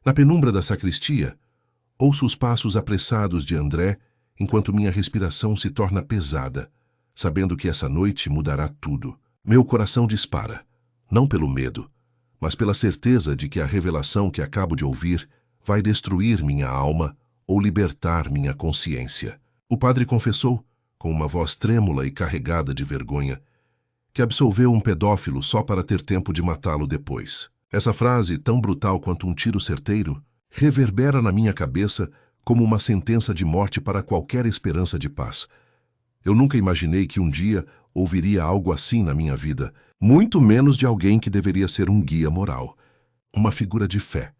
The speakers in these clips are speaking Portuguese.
Na penumbra da sacristia, ouço os passos apressados de André enquanto minha respiração se torna pesada, sabendo que essa noite mudará tudo. Meu coração dispara, não pelo medo, mas pela certeza de que a revelação que acabo de ouvir vai destruir minha alma ou libertar minha consciência. O padre confessou, com uma voz trêmula e carregada de vergonha, que absolveu um pedófilo só para ter tempo de matá-lo depois. Essa frase, tão brutal quanto um tiro certeiro, reverbera na minha cabeça como uma sentença de morte para qualquer esperança de paz. Eu nunca imaginei que um dia ouviria algo assim na minha vida, muito menos de alguém que deveria ser um guia moral, uma figura de fé.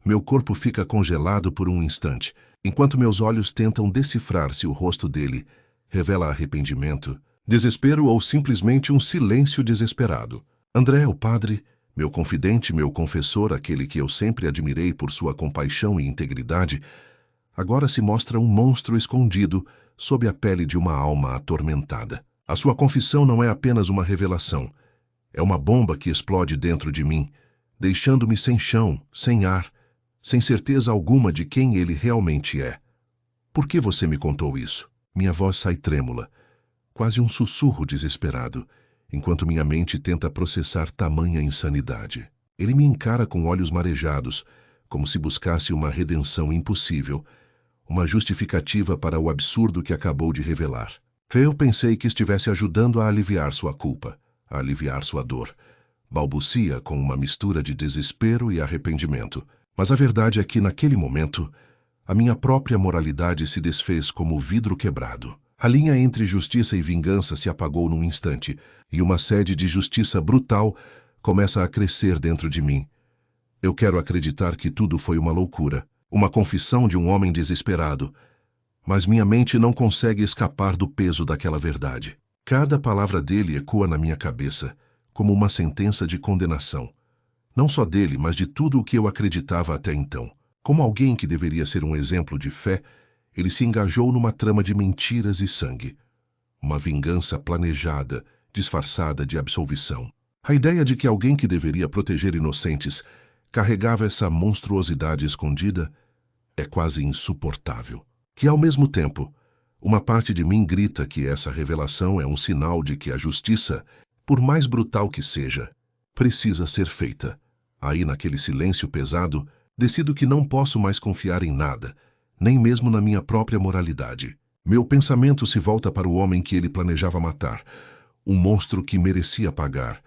Meu corpo fica congelado por um instante, enquanto meus olhos tentam decifrar se o rosto dele revela arrependimento, desespero ou simplesmente um silêncio desesperado. André, o padre, meu confidente, meu confessor, aquele que eu sempre admirei por sua compaixão e integridade, agora se mostra um monstro escondido sob a pele de uma alma atormentada. A sua confissão não é apenas uma revelação, é uma bomba que explode dentro de mim, deixando-me sem chão, sem ar, sem certeza alguma de quem ele realmente é. Por que você me contou isso? Minha voz sai trêmula, quase um sussurro desesperado, enquanto minha mente tenta processar tamanha insanidade. Ele me encara com olhos marejados, como se buscasse uma redenção impossível, uma justificativa para o absurdo que acabou de revelar. Eu pensei que estivesse ajudando a aliviar sua culpa, a aliviar sua dor. Balbucia com uma mistura de desespero e arrependimento. Mas a verdade é que, naquele momento, a minha própria moralidade se desfez como vidro quebrado. A linha entre justiça e vingança se apagou num instante, e uma sede de justiça brutal começa a crescer dentro de mim. Eu quero acreditar que tudo foi uma loucura, uma confissão de um homem desesperado, mas minha mente não consegue escapar do peso daquela verdade. Cada palavra dele ecoa na minha cabeça, como uma sentença de condenação. Não só dele, mas de tudo o que eu acreditava até então. Como alguém que deveria ser um exemplo de fé, ele se engajou numa trama de mentiras e sangue. Uma vingança planejada, disfarçada de absolvição. A ideia de que alguém que deveria proteger inocentes carregava essa monstruosidade escondida é quase insuportável. Que, ao mesmo tempo, uma parte de mim grita que essa revelação é um sinal de que a justiça, por mais brutal que seja, precisa ser feita. Aí, naquele silêncio pesado, decido que não posso mais confiar em nada, nem mesmo na minha própria moralidade. Meu pensamento se volta para o homem que ele planejava matar, um monstro que merecia pagar,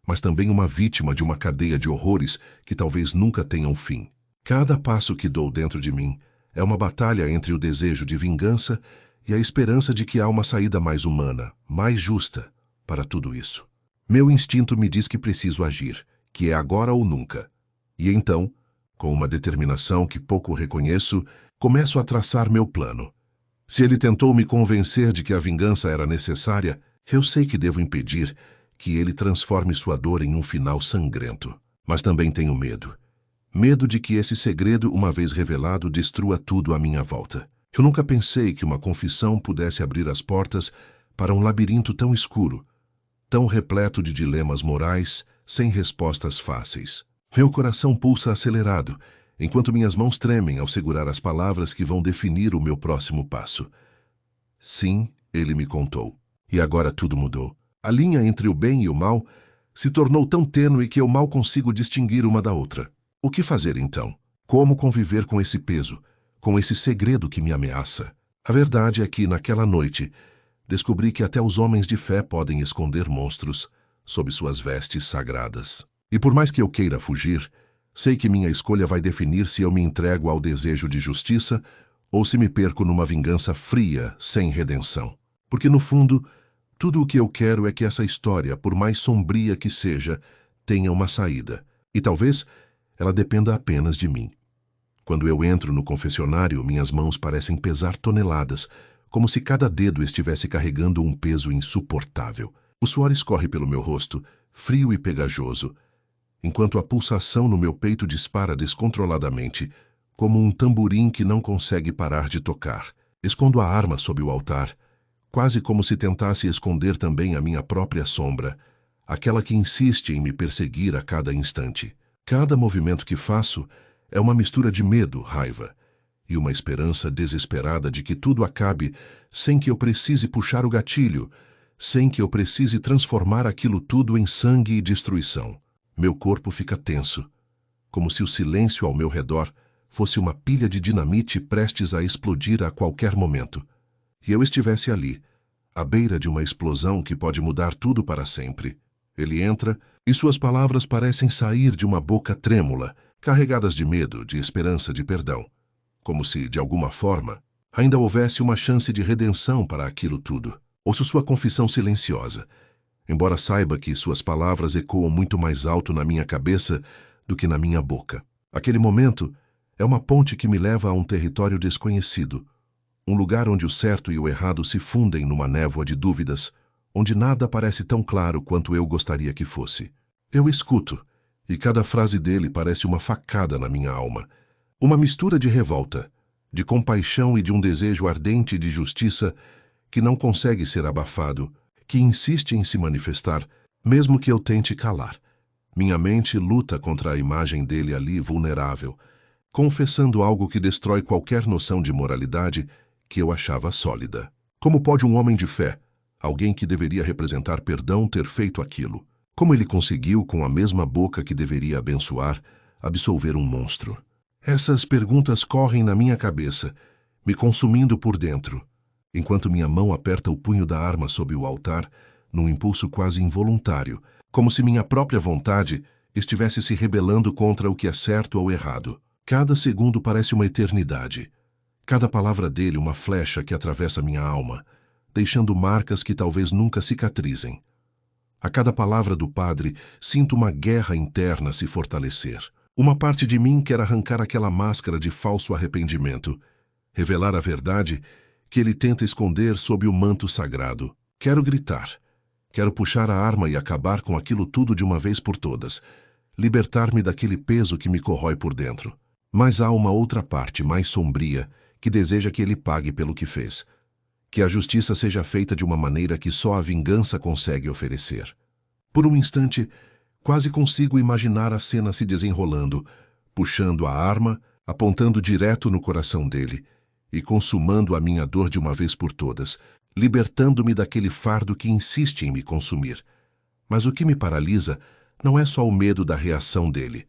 mas também uma vítima de uma cadeia de horrores que talvez nunca tenha um fim. Cada passo que dou dentro de mim é uma batalha entre o desejo de vingança e a esperança de que há uma saída mais humana, mais justa, para tudo isso. Meu instinto me diz que preciso agir, que é agora ou nunca. E então, com uma determinação que pouco reconheço, começo a traçar meu plano. Se ele tentou me convencer de que a vingança era necessária, eu sei que devo impedir que ele transforme sua dor em um final sangrento. Mas também tenho medo. Medo de que esse segredo, uma vez revelado, destrua tudo à minha volta. Eu nunca pensei que uma confissão pudesse abrir as portas para um labirinto tão escuro, tão repleto de dilemas morais, sem respostas fáceis. Meu coração pulsa acelerado, enquanto minhas mãos tremem ao segurar as palavras que vão definir o meu próximo passo. Sim, ele me contou. E agora tudo mudou. A linha entre o bem e o mal se tornou tão tênue que eu mal consigo distinguir uma da outra. O que fazer então? Como conviver com esse peso, com esse segredo que me ameaça? A verdade é que, naquela noite, descobri que até os homens de fé podem esconder monstros sob suas vestes sagradas. E por mais que eu queira fugir, sei que minha escolha vai definir se eu me entrego ao desejo de justiça ou se me perco numa vingança fria, sem redenção. Porque, no fundo, tudo o que eu quero é que essa história, por mais sombria que seja, tenha uma saída. E talvez ela dependa apenas de mim. Quando eu entro no confessionário, minhas mãos parecem pesar toneladas, como se cada dedo estivesse carregando um peso insuportável. O suor escorre pelo meu rosto, frio e pegajoso, enquanto a pulsação no meu peito dispara descontroladamente, como um tamborim que não consegue parar de tocar. Escondo a arma sob o altar, quase como se tentasse esconder também a minha própria sombra, aquela que insiste em me perseguir a cada instante. Cada movimento que faço É uma mistura de medo, raiva e uma esperança desesperada de que tudo acabe sem que eu precise puxar o gatilho, sem que eu precise transformar aquilo tudo em sangue e destruição. Meu corpo fica tenso, como se o silêncio ao meu redor fosse uma pilha de dinamite prestes a explodir a qualquer momento. E eu estivesse ali, à beira de uma explosão que pode mudar tudo para sempre. Ele entra e suas palavras parecem sair de uma boca trêmula, carregadas de medo, de esperança, de perdão. Como se, de alguma forma, ainda houvesse uma chance de redenção para aquilo tudo. Ouço sua confissão silenciosa, embora saiba que suas palavras ecoam muito mais alto na minha cabeça do que na minha boca. Aquele momento é uma ponte que me leva a um território desconhecido, um lugar onde o certo e o errado se fundem numa névoa de dúvidas, onde nada parece tão claro quanto eu gostaria que fosse. Eu escuto, e cada frase dele parece uma facada na minha alma. Uma mistura de revolta, de compaixão e de um desejo ardente de justiça que não consegue ser abafado, que insiste em se manifestar, mesmo que eu tente calar. Minha mente luta contra a imagem dele ali vulnerável, confessando algo que destrói qualquer noção de moralidade que eu achava sólida. Como pode um homem de fé, alguém que deveria representar perdão, ter feito aquilo? Como ele conseguiu, com a mesma boca que deveria abençoar, absolver um monstro? Essas perguntas correm na minha cabeça, me consumindo por dentro, enquanto minha mão aperta o punho da arma sob o altar, num impulso quase involuntário, como se minha própria vontade estivesse se rebelando contra o que é certo ou errado. Cada segundo parece uma eternidade. Cada palavra dele uma flecha que atravessa minha alma, deixando marcas que talvez nunca cicatrizem. A cada palavra do padre, sinto uma guerra interna se fortalecer. Uma parte de mim quer arrancar aquela máscara de falso arrependimento, revelar a verdade que ele tenta esconder sob o manto sagrado. Quero gritar. Quero puxar a arma e acabar com aquilo tudo de uma vez por todas, libertar-me daquele peso que me corrói por dentro. Mas há uma outra parte, mais sombria, que deseja que ele pague pelo que fez. Que a justiça seja feita de uma maneira que só a vingança consegue oferecer. Por um instante, quase consigo imaginar a cena se desenrolando, puxando a arma, apontando direto no coração dele e consumando a minha dor de uma vez por todas, libertando-me daquele fardo que insiste em me consumir. Mas o que me paralisa não é só o medo da reação dele.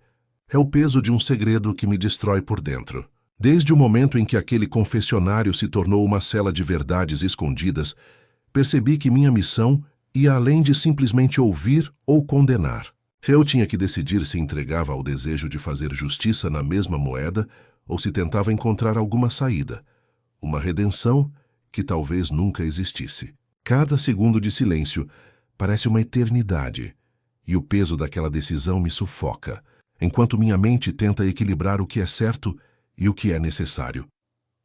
É o peso de um segredo que me destrói por dentro. Desde o momento em que aquele confessionário se tornou uma cela de verdades escondidas, percebi que minha missão ia além de simplesmente ouvir ou condenar. Eu tinha que decidir se entregava ao desejo de fazer justiça na mesma moeda ou se tentava encontrar alguma saída, uma redenção que talvez nunca existisse. Cada segundo de silêncio parece uma eternidade, e o peso daquela decisão me sufoca, enquanto minha mente tenta equilibrar o que é certo e o que é necessário.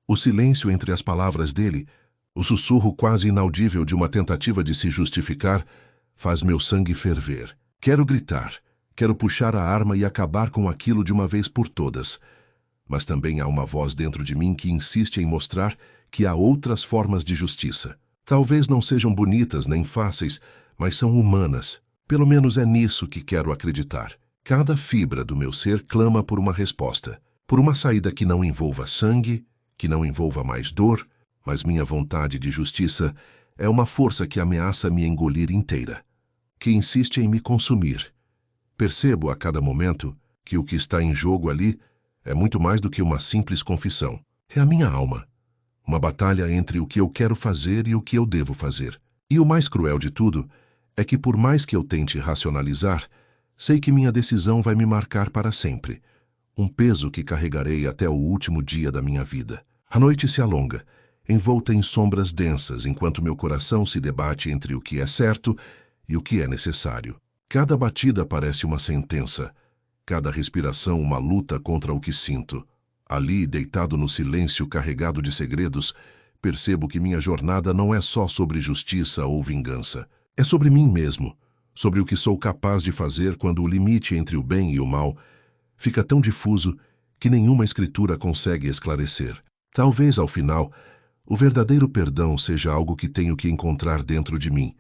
O silêncio entre as palavras dele, o sussurro quase inaudível de uma tentativa de se justificar, faz meu sangue ferver. Quero gritar, quero puxar a arma e acabar com aquilo de uma vez por todas. Mas também há uma voz dentro de mim que insiste em mostrar que há outras formas de justiça. Talvez não sejam bonitas nem fáceis, mas são humanas. Pelo menos é nisso que quero acreditar. Cada fibra do meu ser clama por uma resposta, por uma saída que não envolva sangue, que não envolva mais dor, mas minha vontade de justiça é uma força que ameaça me engolir inteira, que insiste em me consumir. Percebo a cada momento que o que está em jogo ali é muito mais do que uma simples confissão. É a minha alma. Uma batalha entre o que eu quero fazer e o que eu devo fazer. E o mais cruel de tudo é que, por mais que eu tente racionalizar, sei que minha decisão vai me marcar para sempre. Um peso que carregarei até o último dia da minha vida. A noite se alonga, envolta em sombras densas, enquanto meu coração se debate entre o que é certo e o que é necessário. Cada batida parece uma sentença, cada respiração uma luta contra o que sinto. Ali, deitado no silêncio carregado de segredos, percebo que minha jornada não é só sobre justiça ou vingança. É sobre mim mesmo, sobre o que sou capaz de fazer quando o limite entre o bem e o mal fica tão difuso que nenhuma escritura consegue esclarecer. Talvez, ao final, o verdadeiro perdão seja algo que tenho que encontrar dentro de mim,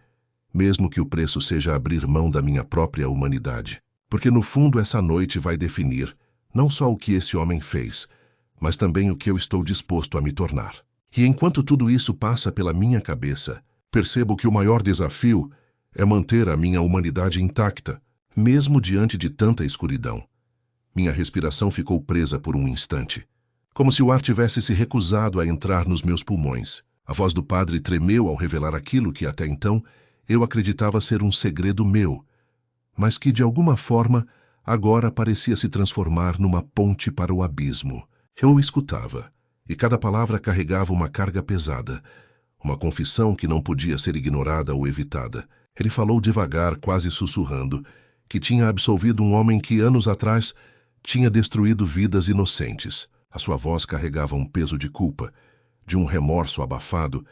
mesmo que o preço seja abrir mão da minha própria humanidade. Porque no fundo essa noite vai definir, não só o que esse homem fez, mas também o que eu estou disposto a me tornar. E enquanto tudo isso passa pela minha cabeça, percebo que o maior desafio é manter a minha humanidade intacta, mesmo diante de tanta escuridão. Minha respiração ficou presa por um instante, como se o ar tivesse se recusado a entrar nos meus pulmões. A voz do padre tremeu ao revelar aquilo que até então eu acreditava ser um segredo meu, mas que de alguma forma agora parecia se transformar numa ponte para o abismo. Eu o escutava, e cada palavra carregava uma carga pesada, uma confissão que não podia ser ignorada ou evitada. Ele falou devagar, quase sussurrando, que tinha absolvido um homem que anos atrás tinha destruído vidas inocentes. A sua voz carregava um peso de culpa, de um remorso abafado,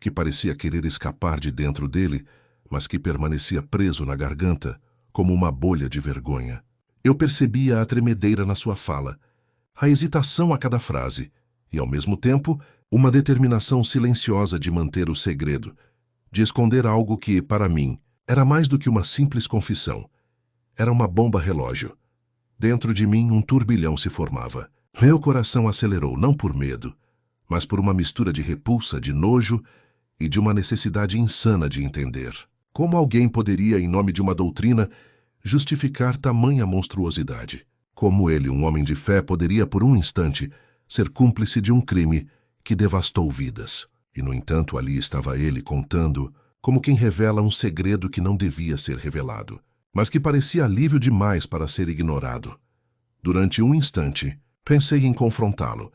que parecia querer escapar de dentro dele, mas que permanecia preso na garganta, como uma bolha de vergonha. Eu percebia a tremedeira na sua fala, a hesitação a cada frase, e, ao mesmo tempo, uma determinação silenciosa de manter o segredo, de esconder algo que, para mim, era mais do que uma simples confissão. Era uma bomba relógio. Dentro de mim, um turbilhão se formava. Meu coração acelerou, não por medo, mas por uma mistura de repulsa, de nojo e de uma necessidade insana de entender. Como alguém poderia, em nome de uma doutrina, justificar tamanha monstruosidade? Como ele, um homem de fé, poderia, por um instante, ser cúmplice de um crime que devastou vidas? E, no entanto, ali estava ele contando, como quem revela um segredo que não devia ser revelado, mas que parecia alívio demais para ser ignorado. Durante um instante, pensei em confrontá-lo,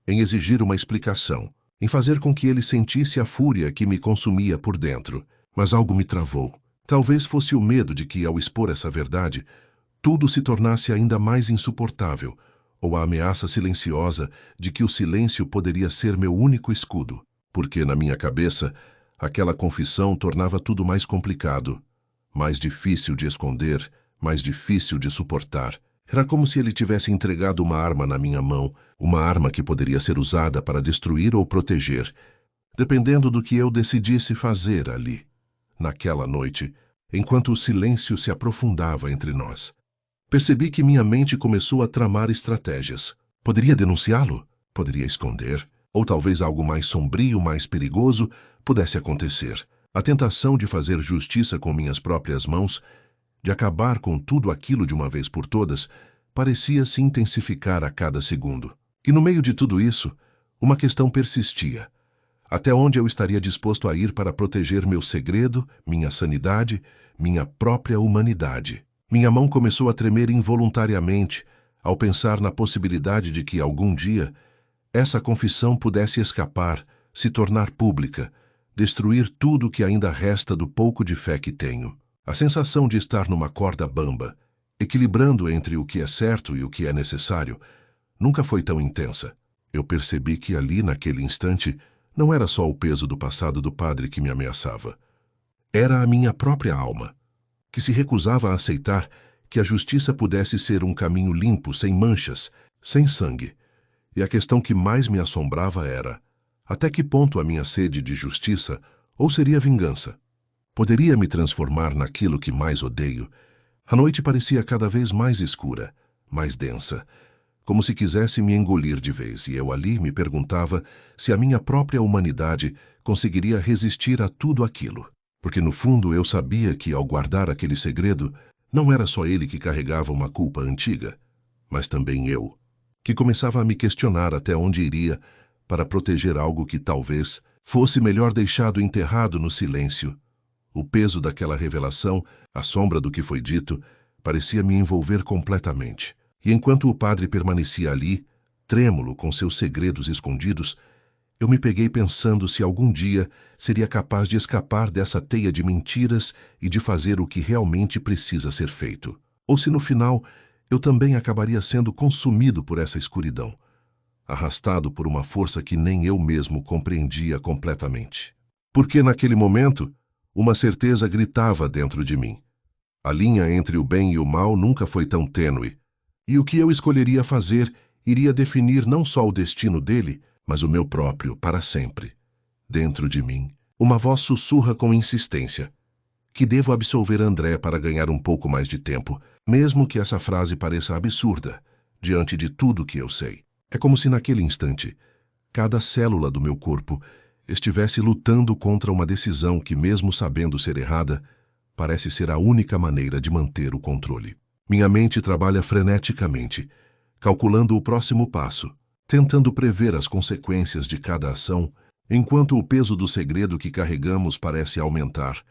em exigir uma explicação, em fazer com que ele sentisse a fúria que me consumia por dentro. Mas algo me travou. Talvez fosse o medo de que, ao expor essa verdade, tudo se tornasse ainda mais insuportável, ou a ameaça silenciosa de que o silêncio poderia ser meu único escudo, porque, na minha cabeça, aquela confissão tornava tudo mais complicado, mais difícil de esconder, mais difícil de suportar. Era como se ele tivesse entregado uma arma na minha mão, uma arma que poderia ser usada para destruir ou proteger, dependendo do que eu decidisse fazer ali, naquela noite, enquanto o silêncio se aprofundava entre nós. Percebi que minha mente começou a tramar estratégias. Poderia denunciá-lo? Poderia esconder? Ou talvez algo mais sombrio, mais perigoso, pudesse acontecer. A tentação de fazer justiça com minhas próprias mãos, de acabar com tudo aquilo de uma vez por todas, parecia se intensificar a cada segundo. E no meio de tudo isso, uma questão persistia. Até onde eu estaria disposto a ir para proteger meu segredo, minha sanidade, minha própria humanidade? Minha mão começou a tremer involuntariamente ao pensar na possibilidade de que, algum dia, essa confissão pudesse escapar, se tornar pública, destruir tudo o que ainda resta do pouco de fé que tenho. A sensação de estar numa corda bamba, equilibrando entre o que é certo e o que é necessário, nunca foi tão intensa. Eu percebi que ali, naquele instante, não era só o peso do passado do padre que me ameaçava. Era a minha própria alma, que se recusava a aceitar que a justiça pudesse ser um caminho limpo, sem manchas, sem sangue. E a questão que mais me assombrava era: até que ponto a minha sede de justiça, ou seria vingança, poderia me transformar naquilo que mais odeio? A noite parecia cada vez mais escura, mais densa, como se quisesse me engolir de vez, e eu ali me perguntava se a minha própria humanidade conseguiria resistir a tudo aquilo. Porque no fundo eu sabia que, ao guardar aquele segredo, não era só ele que carregava uma culpa antiga, mas também eu, que começava a me questionar até onde iria para proteger algo que talvez fosse melhor deixado enterrado no silêncio. O peso daquela revelação, a sombra do que foi dito, parecia me envolver completamente. E enquanto o padre permanecia ali, trêmulo com seus segredos escondidos, eu me peguei pensando se algum dia seria capaz de escapar dessa teia de mentiras e de fazer o que realmente precisa ser feito. Ou se no final eu também acabaria sendo consumido por essa escuridão, arrastado por uma força que nem eu mesmo compreendia completamente. Porque naquele momento, uma certeza gritava dentro de mim. A linha entre o bem e o mal nunca foi tão tênue, e o que eu escolheria fazer iria definir não só o destino dele, mas o meu próprio para sempre. Dentro de mim, uma voz sussurra com insistência que devo absolver André para ganhar um pouco mais de tempo, mesmo que essa frase pareça absurda, diante de tudo que eu sei. É como se naquele instante, cada célula do meu corpo estivesse lutando contra uma decisão que, mesmo sabendo ser errada, parece ser a única maneira de manter o controle. Minha mente trabalha freneticamente, calculando o próximo passo, tentando prever as consequências de cada ação, enquanto o peso do segredo que carregamos parece aumentar,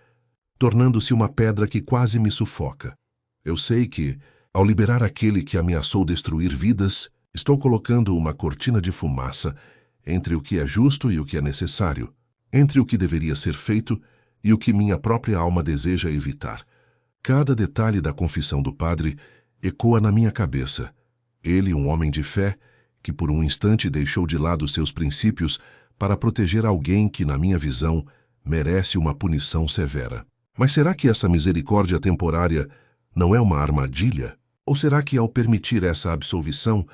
tornando-se uma pedra que quase me sufoca. Eu sei que, ao liberar aquele que ameaçou destruir vidas, estou colocando uma cortina de fumaça entre o que é justo e o que é necessário, entre o que deveria ser feito e o que minha própria alma deseja evitar. Cada detalhe da confissão do padre ecoa na minha cabeça. Ele, um homem de fé, que por um instante deixou de lado seus princípios para proteger alguém que, na minha visão, merece uma punição severa. Mas será que essa misericórdia temporária não é uma armadilha? Ou será que, ao permitir essa absolvição,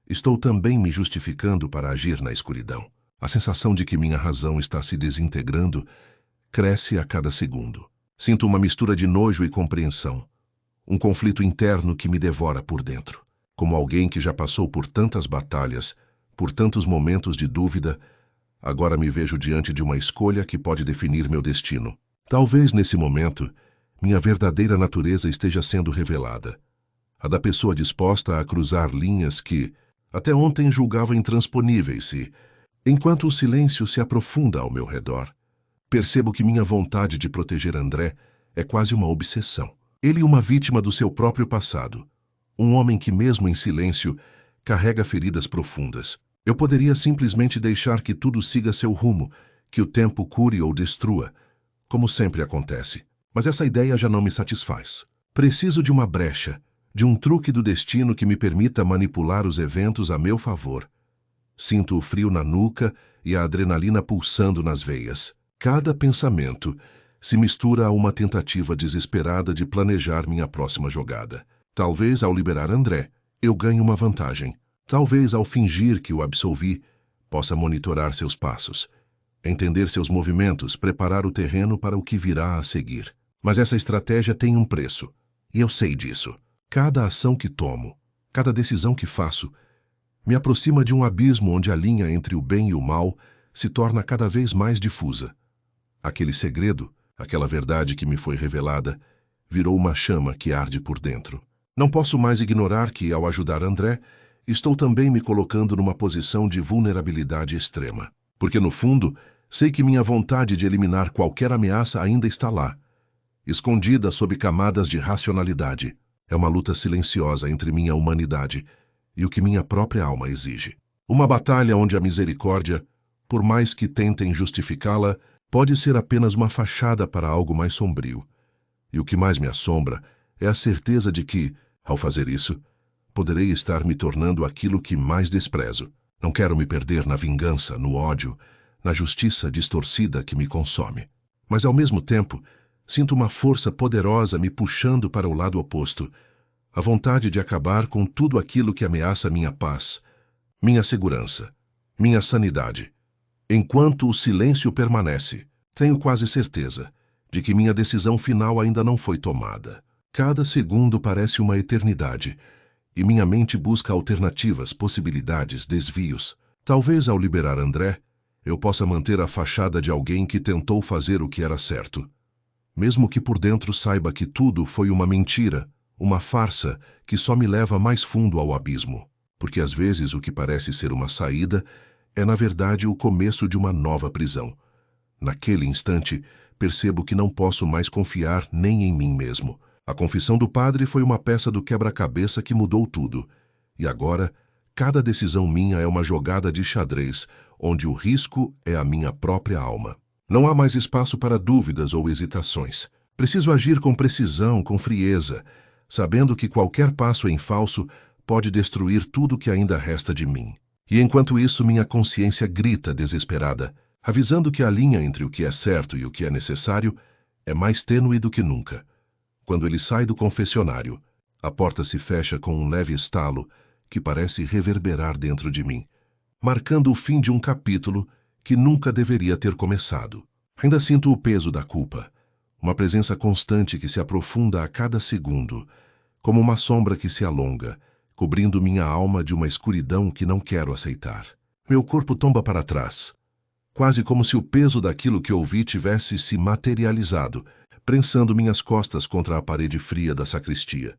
estou também me justificando para agir na escuridão? A sensação de que minha razão está se desintegrando cresce a cada segundo. Sinto uma mistura de nojo e compreensão, um conflito interno que me devora por dentro. Como alguém que já passou por tantas batalhas, por tantos momentos de dúvida, agora me vejo diante de uma escolha que pode definir meu destino. Talvez, nesse momento, minha verdadeira natureza esteja sendo revelada. A da pessoa disposta a cruzar linhas que, até ontem, julgava intransponíveis e, enquanto o silêncio se aprofunda ao meu redor, percebo que minha vontade de proteger André é quase uma obsessão. Ele, uma vítima do seu próprio passado. Um homem que, mesmo em silêncio, carrega feridas profundas. Eu poderia simplesmente deixar que tudo siga seu rumo, que o tempo cure ou destrua, como sempre acontece. Mas essa ideia já não me satisfaz. Preciso de uma brecha, de um truque do destino que me permita manipular os eventos a meu favor. Sinto o frio na nuca e a adrenalina pulsando nas veias. Cada pensamento se mistura a uma tentativa desesperada de planejar minha próxima jogada. Talvez, ao liberar André, eu ganhe uma vantagem. Talvez, ao fingir que o absolvi, possa monitorar seus passos, entender seus movimentos, preparar o terreno para o que virá a seguir. Mas essa estratégia tem um preço, e eu sei disso. Cada ação que tomo, cada decisão que faço, me aproxima de um abismo onde a linha entre o bem e o mal se torna cada vez mais difusa. Aquele segredo, aquela verdade que me foi revelada, virou uma chama que arde por dentro. Não posso mais ignorar que, ao ajudar André, estou também me colocando numa posição de vulnerabilidade extrema. Porque, no fundo, sei que minha vontade de eliminar qualquer ameaça ainda está lá, escondida sob camadas de racionalidade. É uma luta silenciosa entre minha humanidade e o que minha própria alma exige. Uma batalha onde a misericórdia, por mais que tentem justificá-la, pode ser apenas uma fachada para algo mais sombrio. E o que mais me assombra é a certeza de que, ao fazer isso, poderei estar me tornando aquilo que mais desprezo. Não quero me perder na vingança, no ódio, na justiça distorcida que me consome. Mas, ao mesmo tempo, sinto uma força poderosa me puxando para o lado oposto, a vontade de acabar com tudo aquilo que ameaça minha paz, minha segurança, minha sanidade. Enquanto o silêncio permanece, tenho quase certeza de que minha decisão final ainda não foi tomada. Cada segundo parece uma eternidade, e minha mente busca alternativas, possibilidades, desvios. Talvez, ao liberar André, eu possa manter a fachada de alguém que tentou fazer o que era certo, mesmo que por dentro saiba que tudo foi uma mentira, uma farsa que só me leva mais fundo ao abismo. Porque às vezes o que parece ser uma saída é, na verdade, o começo de uma nova prisão. Naquele instante, percebo que não posso mais confiar nem em mim mesmo. A confissão do padre foi uma peça do quebra-cabeça que mudou tudo. E agora, cada decisão minha é uma jogada de xadrez, onde o risco é a minha própria alma. Não há mais espaço para dúvidas ou hesitações. Preciso agir com precisão, com frieza, sabendo que qualquer passo em falso pode destruir tudo que ainda resta de mim. E enquanto isso, minha consciência grita desesperada, avisando que a linha entre o que é certo e o que é necessário é mais tênue do que nunca. Quando ele sai do confessionário, a porta se fecha com um leve estalo que parece reverberar dentro de mim, marcando o fim de um capítulo que nunca deveria ter começado. Ainda sinto o peso da culpa, uma presença constante que se aprofunda a cada segundo, como uma sombra que se alonga, cobrindo minha alma de uma escuridão que não quero aceitar. Meu corpo tomba para trás, quase como se o peso daquilo que ouvi tivesse se materializado, prensando minhas costas contra a parede fria da sacristia.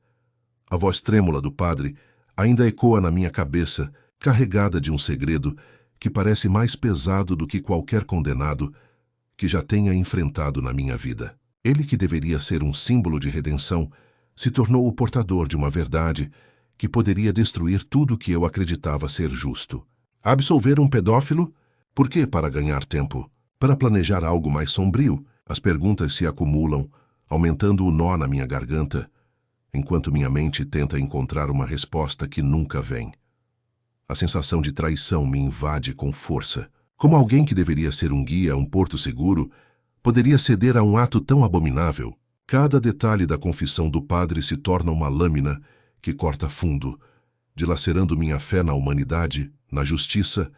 A voz trêmula do padre ainda ecoa na minha cabeça, carregada de um segredo que parece mais pesado do que qualquer condenado que já tenha enfrentado na minha vida. Ele, que deveria ser um símbolo de redenção, se tornou o portador de uma verdade que poderia destruir tudo que eu acreditava ser justo. Absolver um pedófilo? Por que para ganhar tempo? Para planejar algo mais sombrio? As perguntas se acumulam, aumentando o nó na minha garganta, enquanto minha mente tenta encontrar uma resposta que nunca vem. A sensação de traição me invade com força. Como alguém que deveria ser um guia, um porto seguro, poderia ceder a um ato tão abominável? Cada detalhe da confissão do padre se torna uma lâmina que corta fundo, dilacerando minha fé na humanidade, na justiça,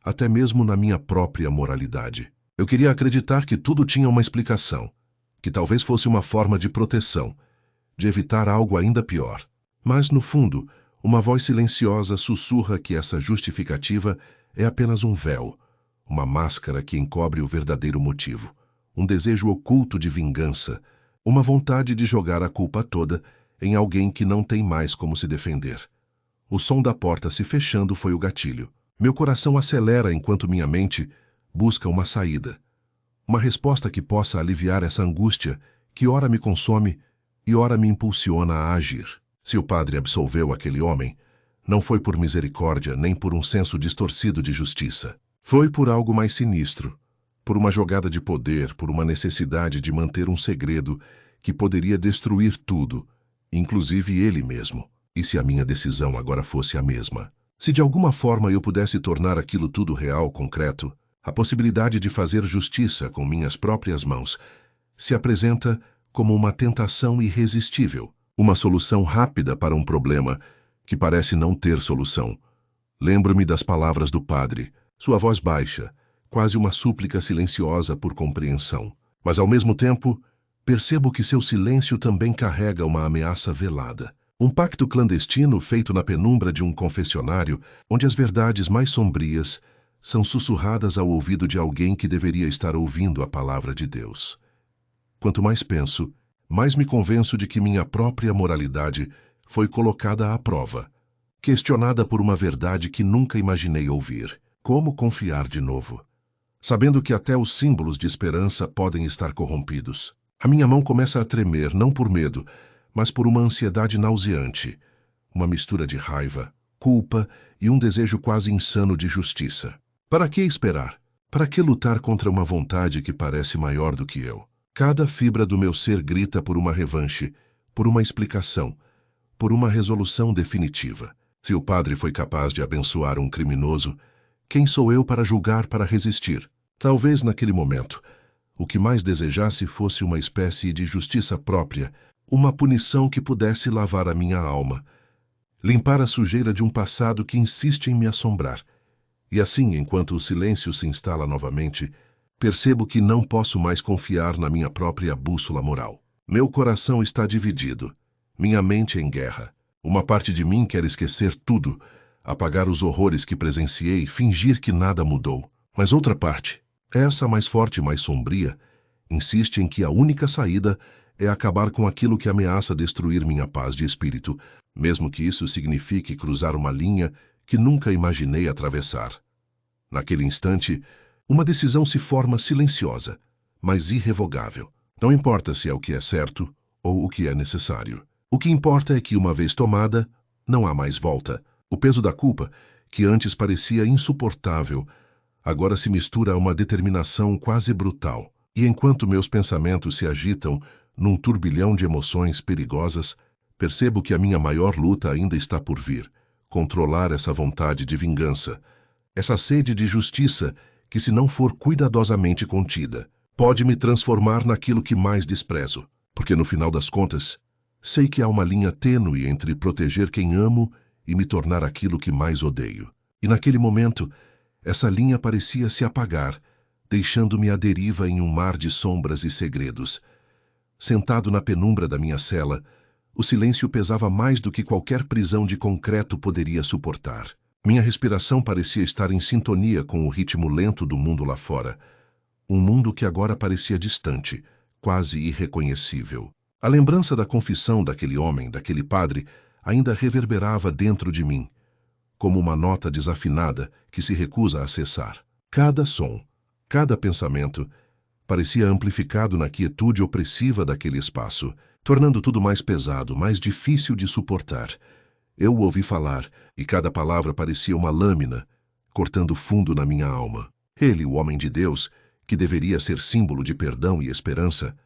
até mesmo na minha própria moralidade. Eu queria acreditar que tudo tinha uma explicação, que talvez fosse uma forma de proteção, de evitar algo ainda pior. Mas, no fundo, uma voz silenciosa sussurra que essa justificativa é apenas um véu, uma máscara que encobre o verdadeiro motivo, um desejo oculto de vingança, uma vontade de jogar a culpa toda em alguém que não tem mais como se defender. O som da porta se fechando foi o gatilho. Meu coração acelera enquanto minha mente busca uma saída, uma resposta que possa aliviar essa angústia que ora me consome e ora me impulsiona a agir. Se o padre absolveu aquele homem, não foi por misericórdia nem por um senso distorcido de justiça. Foi por algo mais sinistro, por uma jogada de poder, por uma necessidade de manter um segredo que poderia destruir tudo, inclusive ele mesmo. E se a minha decisão agora fosse a mesma? Se de alguma forma eu pudesse tornar aquilo tudo real, concreto, a possibilidade de fazer justiça com minhas próprias mãos se apresenta como uma tentação irresistível, uma solução rápida para um problema que parece não ter solução. Lembro-me das palavras do padre, sua voz baixa, quase uma súplica silenciosa por compreensão. Mas, ao mesmo tempo, percebo que seu silêncio também carrega uma ameaça velada. Um pacto clandestino feito na penumbra de um confessionário, onde as verdades mais sombrias são sussurradas ao ouvido de alguém que deveria estar ouvindo a palavra de Deus. Quanto mais penso, mais me convenço de que minha própria moralidade foi colocada à prova, questionada por uma verdade que nunca imaginei ouvir. Como confiar de novo? Sabendo que até os símbolos de esperança podem estar corrompidos. A minha mão começa a tremer, não por medo, mas por uma ansiedade nauseante, uma mistura de raiva, culpa e um desejo quase insano de justiça. Para que esperar? Para que lutar contra uma vontade que parece maior do que eu? Cada fibra do meu ser grita por uma revanche, por uma explicação, por uma resolução definitiva. Se o padre foi capaz de abençoar um criminoso, quem sou eu para julgar, para resistir? Talvez naquele momento, o que mais desejasse fosse uma espécie de justiça própria, uma punição que pudesse lavar a minha alma, limpar a sujeira de um passado que insiste em me assombrar. E assim, enquanto o silêncio se instala novamente, percebo que não posso mais confiar na minha própria bússola moral. Meu coração está dividido, minha mente em guerra. Uma parte de mim quer esquecer tudo, apagar os horrores que presenciei, fingir que nada mudou. Mas outra parte, essa mais forte e mais sombria, insiste em que a única saída é acabar com aquilo que ameaça destruir minha paz de espírito, mesmo que isso signifique cruzar uma linha que nunca imaginei atravessar. Naquele instante, uma decisão se forma silenciosa, mas irrevogável. Não importa se é o que é certo ou o que é necessário. O que importa é que, uma vez tomada, não há mais volta. O peso da culpa, que antes parecia insuportável, agora se mistura a uma determinação quase brutal. E enquanto meus pensamentos se agitam num turbilhão de emoções perigosas, percebo que a minha maior luta ainda está por vir. Controlar essa vontade de vingança, essa sede de justiça que, se não for cuidadosamente contida, pode me transformar naquilo que mais desprezo. Porque, no final das contas, sei que há uma linha tênue entre proteger quem amo e me tornar aquilo que mais odeio. E naquele momento, essa linha parecia se apagar, deixando-me à deriva em um mar de sombras e segredos. Sentado na penumbra da minha cela, O silêncio pesava mais do que qualquer prisão de concreto poderia suportar. Minha respiração parecia estar em sintonia com o ritmo lento do mundo lá fora. Um mundo que agora parecia distante, quase irreconhecível. A lembrança da confissão daquele homem, daquele padre, ainda reverberava dentro de mim, como uma nota desafinada que se recusa a cessar. Cada som, cada pensamento, parecia amplificado na quietude opressiva daquele espaço, tornando tudo mais pesado, mais difícil de suportar. Eu o ouvi falar, e cada palavra parecia uma lâmina, cortando fundo na minha alma. Ele, o homem de Deus, que deveria ser símbolo de perdão e esperança,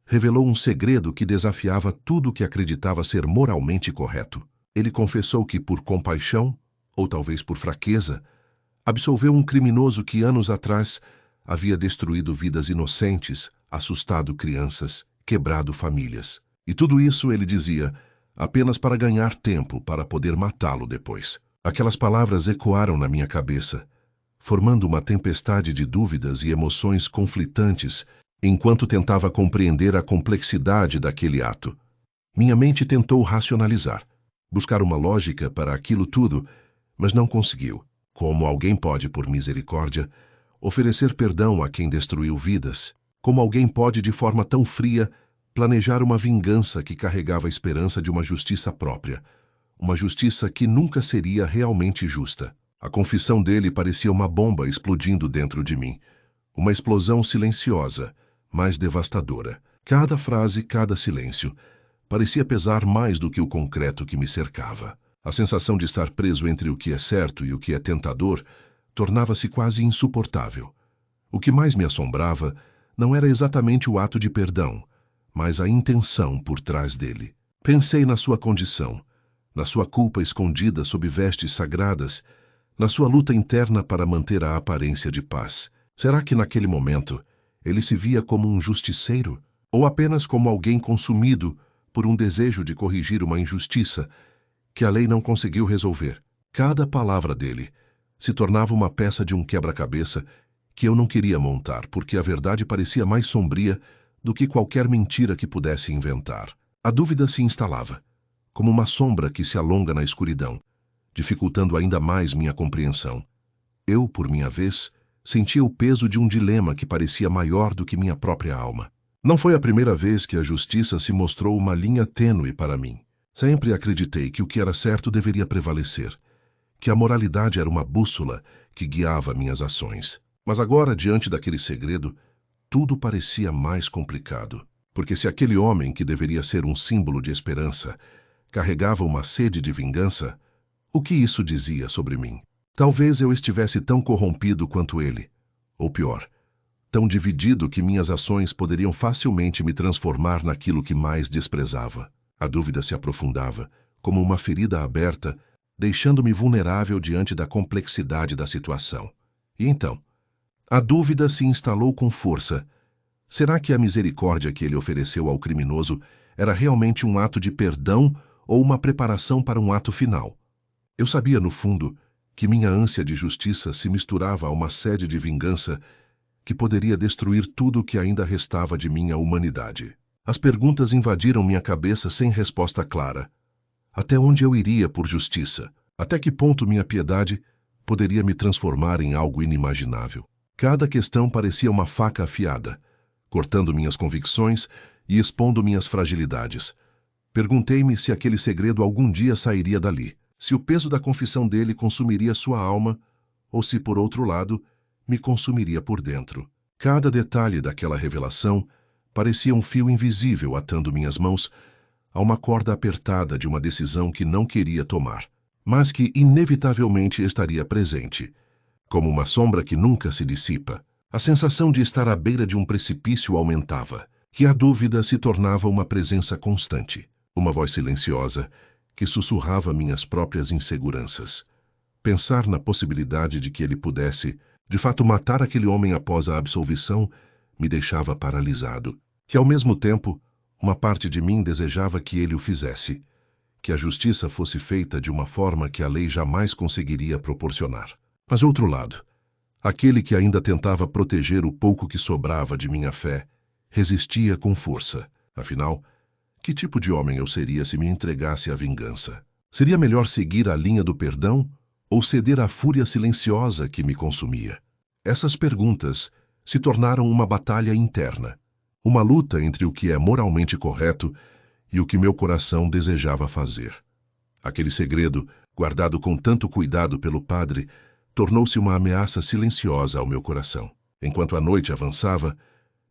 revelou um segredo que desafiava tudo o que acreditava ser moralmente correto. Ele confessou que, por compaixão, ou talvez por fraqueza, absolveu um criminoso que anos atrás havia destruído vidas inocentes, assustado crianças, quebrado famílias. E tudo isso, ele dizia, apenas para ganhar tempo para poder matá-lo depois. Aquelas palavras ecoaram na minha cabeça, formando uma tempestade de dúvidas e emoções conflitantes enquanto tentava compreender a complexidade daquele ato. Minha mente tentou racionalizar, buscar uma lógica para aquilo tudo, mas não conseguiu. Como alguém pode, por misericórdia, oferecer perdão a quem destruiu vidas? Como alguém pode, de forma tão fria, planejar uma vingança que carregava a esperança de uma justiça própria? Uma justiça que nunca seria realmente justa. A confissão dele parecia uma bomba explodindo dentro de mim. Uma explosão silenciosa, mas devastadora. Cada frase, cada silêncio, parecia pesar mais do que o concreto que me cercava. A sensação de estar preso entre o que é certo e o que é tentador tornava-se quase insuportável. O que mais me assombrava não era exatamente o ato de perdão, mas a intenção por trás dele. Pensei na sua condição, na sua culpa escondida sob vestes sagradas, na sua luta interna para manter a aparência de paz. Será que naquele momento ele se via como um justiceiro? Ou apenas como alguém consumido por um desejo de corrigir uma injustiça que a lei não conseguiu resolver? Cada palavra dele se tornava uma peça de um quebra-cabeça que eu não queria montar, porque a verdade parecia mais sombria do que qualquer mentira que pudesse inventar. A dúvida se instalava, como uma sombra que se alonga na escuridão, dificultando ainda mais minha compreensão. Eu, por minha vez, sentia o peso de um dilema que parecia maior do que minha própria alma. Não foi a primeira vez que a justiça se mostrou uma linha tênue para mim. Sempre acreditei que o que era certo deveria prevalecer, que a moralidade era uma bússola que guiava minhas ações. Mas agora, diante daquele segredo, tudo parecia mais complicado. Porque se aquele homem, que deveria ser um símbolo de esperança, carregava uma sede de vingança, o que isso dizia sobre mim? Talvez eu estivesse tão corrompido quanto ele, ou pior, tão dividido que minhas ações poderiam facilmente me transformar naquilo que mais desprezava. A dúvida se aprofundava, como uma ferida aberta, deixando-me vulnerável diante da complexidade da situação. E então, a dúvida se instalou com força. Será que a misericórdia que ele ofereceu ao criminoso era realmente um ato de perdão ou uma preparação para um ato final? Eu sabia, no fundo, que minha ânsia de justiça se misturava a uma sede de vingança que poderia destruir tudo o que ainda restava de minha humanidade. As perguntas invadiram minha cabeça sem resposta clara. Até onde eu iria por justiça? Até que ponto minha piedade poderia me transformar em algo inimaginável? Cada questão parecia uma faca afiada, cortando minhas convicções e expondo minhas fragilidades. Perguntei-me se aquele segredo algum dia sairia dali, se o peso da confissão dele consumiria sua alma, ou se, por outro lado, me consumiria por dentro. Cada detalhe daquela revelação parecia um fio invisível atando minhas mãos a uma corda apertada de uma decisão que não queria tomar, mas que inevitavelmente estaria presente, como uma sombra que nunca se dissipa. A sensação de estar à beira de um precipício aumentava, e a dúvida se tornava uma presença constante, uma voz silenciosa que sussurrava minhas próprias inseguranças. Pensar na possibilidade de que ele pudesse, de fato, matar aquele homem após a absolvição me deixava paralisado. E, ao mesmo tempo, uma parte de mim desejava que ele o fizesse, que a justiça fosse feita de uma forma que a lei jamais conseguiria proporcionar. Mas, outro lado, aquele que ainda tentava proteger o pouco que sobrava de minha fé resistia com força. Afinal, Que tipo de homem eu seria se me entregasse à vingança? Seria melhor seguir a linha do perdão ou ceder à fúria silenciosa que me consumia? Essas perguntas se tornaram uma batalha interna, uma luta entre o que é moralmente correto e o que meu coração desejava fazer. Aquele segredo, guardado com tanto cuidado pelo padre, tornou-se uma ameaça silenciosa ao meu coração. Enquanto a noite avançava,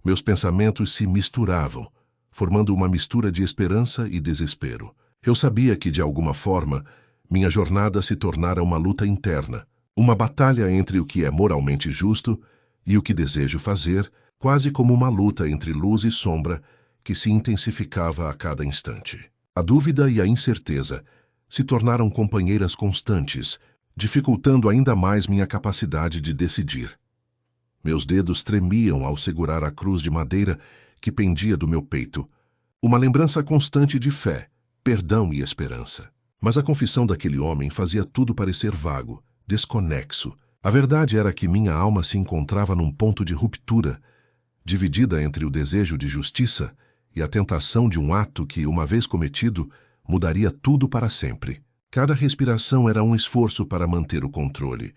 meus pensamentos se misturavam, formando uma mistura de esperança e desespero. Eu sabia que, de alguma forma, minha jornada se tornara uma luta interna, uma batalha entre o que é moralmente justo e o que desejo fazer, quase como uma luta entre luz e sombra que se intensificava a cada instante. A dúvida e a incerteza se tornaram companheiras constantes, dificultando ainda mais minha capacidade de decidir. Meus dedos tremiam ao segurar a cruz de madeira que pendia do meu peito, uma lembrança constante de fé, perdão e esperança. Mas a confissão daquele homem fazia tudo parecer vago, desconexo. A verdade era que minha alma se encontrava num ponto de ruptura, dividida entre o desejo de justiça e a tentação de um ato que, uma vez cometido, mudaria tudo para sempre. Cada respiração era um esforço para manter o controle,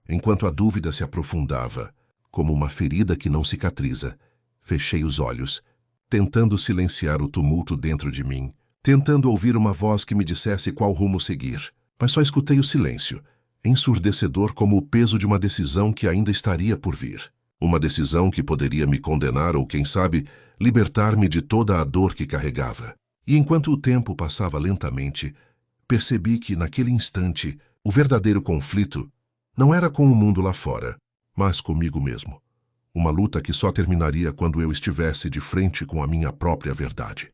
enquanto a dúvida se aprofundava, como uma ferida que não cicatriza. Fechei os olhos, tentando silenciar o tumulto dentro de mim, tentando ouvir uma voz que me dissesse qual rumo seguir. Mas só escutei o silêncio, ensurdecedor como o peso de uma decisão que ainda estaria por vir. Uma decisão que poderia me condenar ou, quem sabe, libertar-me de toda a dor que carregava. E enquanto o tempo passava lentamente, percebi que, naquele instante, o verdadeiro conflito não era com o mundo lá fora, mas comigo mesmo. Uma luta que só terminaria quando eu estivesse de frente com a minha própria verdade.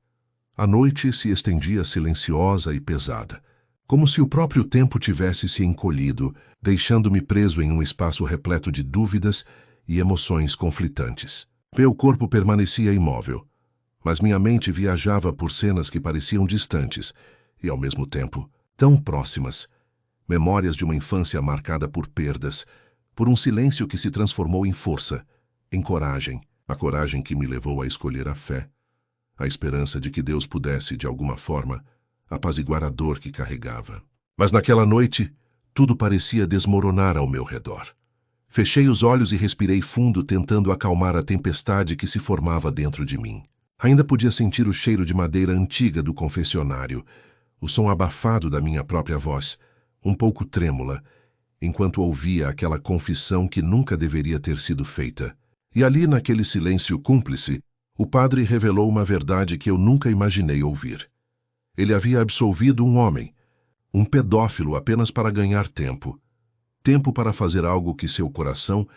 A noite se estendia silenciosa e pesada, como se o próprio tempo tivesse se encolhido, deixando-me preso em um espaço repleto de dúvidas e emoções conflitantes. Meu corpo permanecia imóvel, mas minha mente viajava por cenas que pareciam distantes e, ao mesmo tempo, tão próximas. Memórias de uma infância marcada por perdas, por um silêncio que se transformou em força, em coragem, a coragem que me levou a escolher a fé, a esperança de que Deus pudesse, de alguma forma, apaziguar a dor que carregava. Mas naquela noite, tudo parecia desmoronar ao meu redor. Fechei os olhos e respirei fundo, tentando acalmar a tempestade que se formava dentro de mim. Ainda podia sentir o cheiro de madeira antiga do confessionário, o som abafado da minha própria voz, um pouco trêmula, enquanto ouvia aquela confissão que nunca deveria ter sido feita. E ali, naquele silêncio cúmplice, o padre revelou uma verdade que eu nunca imaginei ouvir. Ele havia absolvido um homem, um pedófilo, apenas para ganhar tempo. Tempo para fazer algo que seu coração,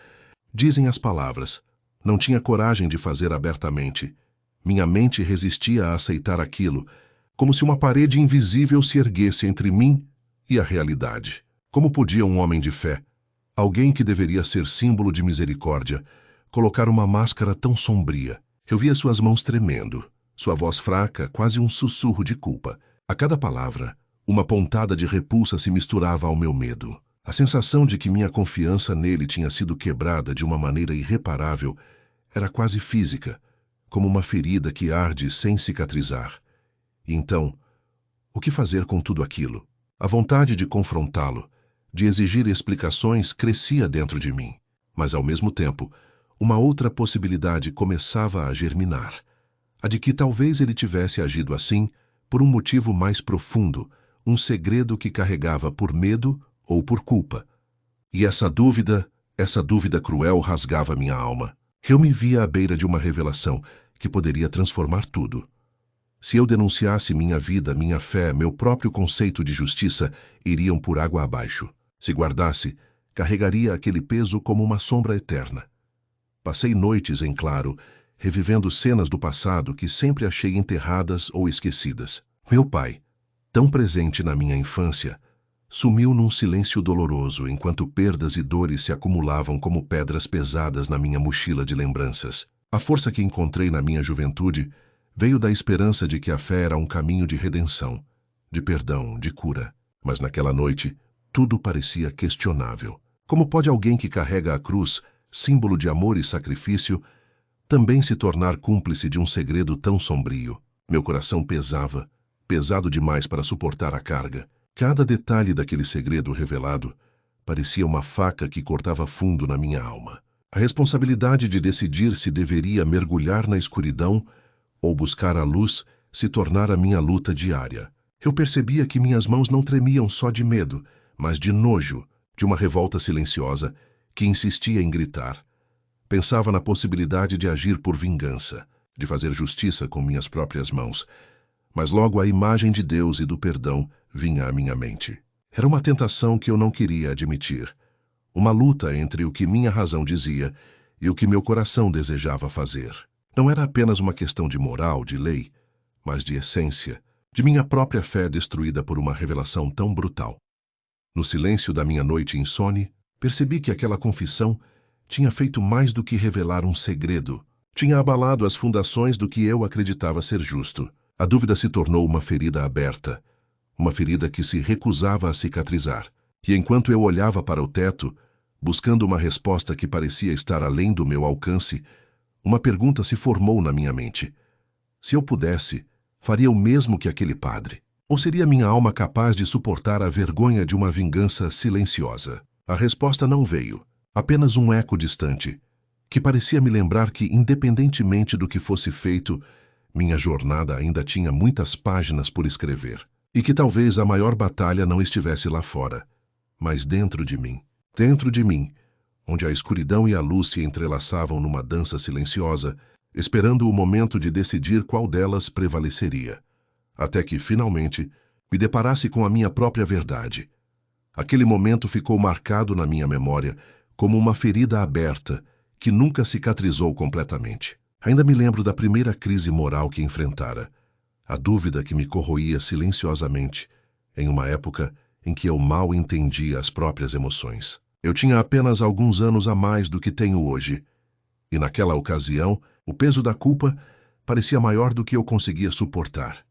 dizem as palavras, não tinha coragem de fazer abertamente. Minha mente resistia a aceitar aquilo, como se uma parede invisível se erguesse entre mim e a realidade. Como podia um homem de fé, alguém que deveria ser símbolo de misericórdia, colocar uma máscara tão sombria? Eu via suas mãos tremendo, sua voz fraca, quase um sussurro de culpa. A cada palavra, uma pontada de repulsa se misturava ao meu medo. A sensação de que minha confiança nele tinha sido quebrada de uma maneira irreparável era quase física, como uma ferida que arde sem cicatrizar. E então, o que fazer com tudo aquilo? A vontade de confrontá-lo, de exigir explicações, crescia dentro de mim. Mas, ao mesmo tempo, uma outra possibilidade começava a germinar, a de que talvez ele tivesse agido assim por um motivo mais profundo, um segredo que carregava por medo ou por culpa. E essa dúvida cruel rasgava minha alma. Eu me via à beira de uma revelação que poderia transformar tudo. Se eu denunciasse minha vida, minha fé, meu próprio conceito de justiça iriam por água abaixo. Se guardasse, carregaria aquele peso como uma sombra eterna. Passei noites em claro, revivendo cenas do passado que sempre achei enterradas ou esquecidas. Meu pai, tão presente na minha infância, sumiu num silêncio doloroso enquanto perdas e dores se acumulavam como pedras pesadas na minha mochila de lembranças. A força que encontrei na minha juventude veio da esperança de que a fé era um caminho de redenção, de perdão, de cura. Mas naquela noite, tudo parecia questionável. Como pode alguém que carrega a cruz, símbolo de amor e sacrifício, também se tornar cúmplice de um segredo tão sombrio? Meu coração pesava, pesado demais para suportar a carga. Cada detalhe daquele segredo revelado parecia uma faca que cortava fundo na minha alma. A responsabilidade de decidir se deveria mergulhar na escuridão ou buscar a luz se tornara minha luta diária. Eu percebia que minhas mãos não tremiam só de medo, mas de nojo, de uma revolta silenciosa que insistia em gritar. Pensava na possibilidade de agir por vingança, de fazer justiça com minhas próprias mãos. Mas logo a imagem de Deus e do perdão vinha à minha mente. Era uma tentação que eu não queria admitir. Uma luta entre o que minha razão dizia e o que meu coração desejava fazer. Não era apenas uma questão de moral, de lei, mas de essência, de minha própria fé destruída por uma revelação tão brutal. No silêncio da minha noite insone, percebi que aquela confissão tinha feito mais do que revelar um segredo. Tinha abalado as fundações do que eu acreditava ser justo. A dúvida se tornou uma ferida aberta, uma ferida que se recusava a cicatrizar. E enquanto eu olhava para o teto, buscando uma resposta que parecia estar além do meu alcance, uma pergunta se formou na minha mente. Se eu pudesse, faria o mesmo que aquele padre? Ou seria minha alma capaz de suportar a vergonha de uma vingança silenciosa? A resposta não veio, apenas um eco distante, que parecia me lembrar que, independentemente do que fosse feito, minha jornada ainda tinha muitas páginas por escrever. E que talvez a maior batalha não estivesse lá fora, mas dentro de mim. Dentro de mim, onde a escuridão e a luz se entrelaçavam numa dança silenciosa, esperando o momento de decidir qual delas prevaleceria. Até que, finalmente, me deparasse com a minha própria verdade. Aquele momento ficou marcado na minha memória como uma ferida aberta que nunca cicatrizou completamente. Ainda me lembro da primeira crise moral que enfrentara, a dúvida que me corroía silenciosamente, em uma época em que eu mal entendia as próprias emoções. Eu tinha apenas alguns anos a mais do que tenho hoje, e naquela ocasião, o peso da culpa parecia maior do que eu conseguia suportar.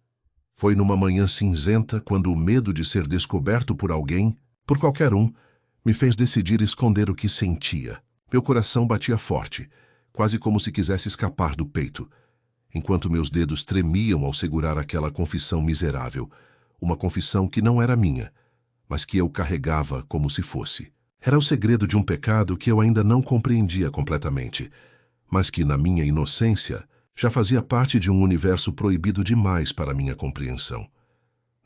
Foi numa manhã cinzenta quando o medo de ser descoberto por alguém, por qualquer um, me fez decidir esconder o que sentia. Meu coração batia forte, quase como se quisesse escapar do peito, enquanto meus dedos tremiam ao segurar aquela confissão miserável, uma confissão que não era minha, mas que eu carregava como se fosse. Era o segredo de um pecado que eu ainda não compreendia completamente, mas que, na minha inocência, já fazia parte de um universo proibido demais para minha compreensão.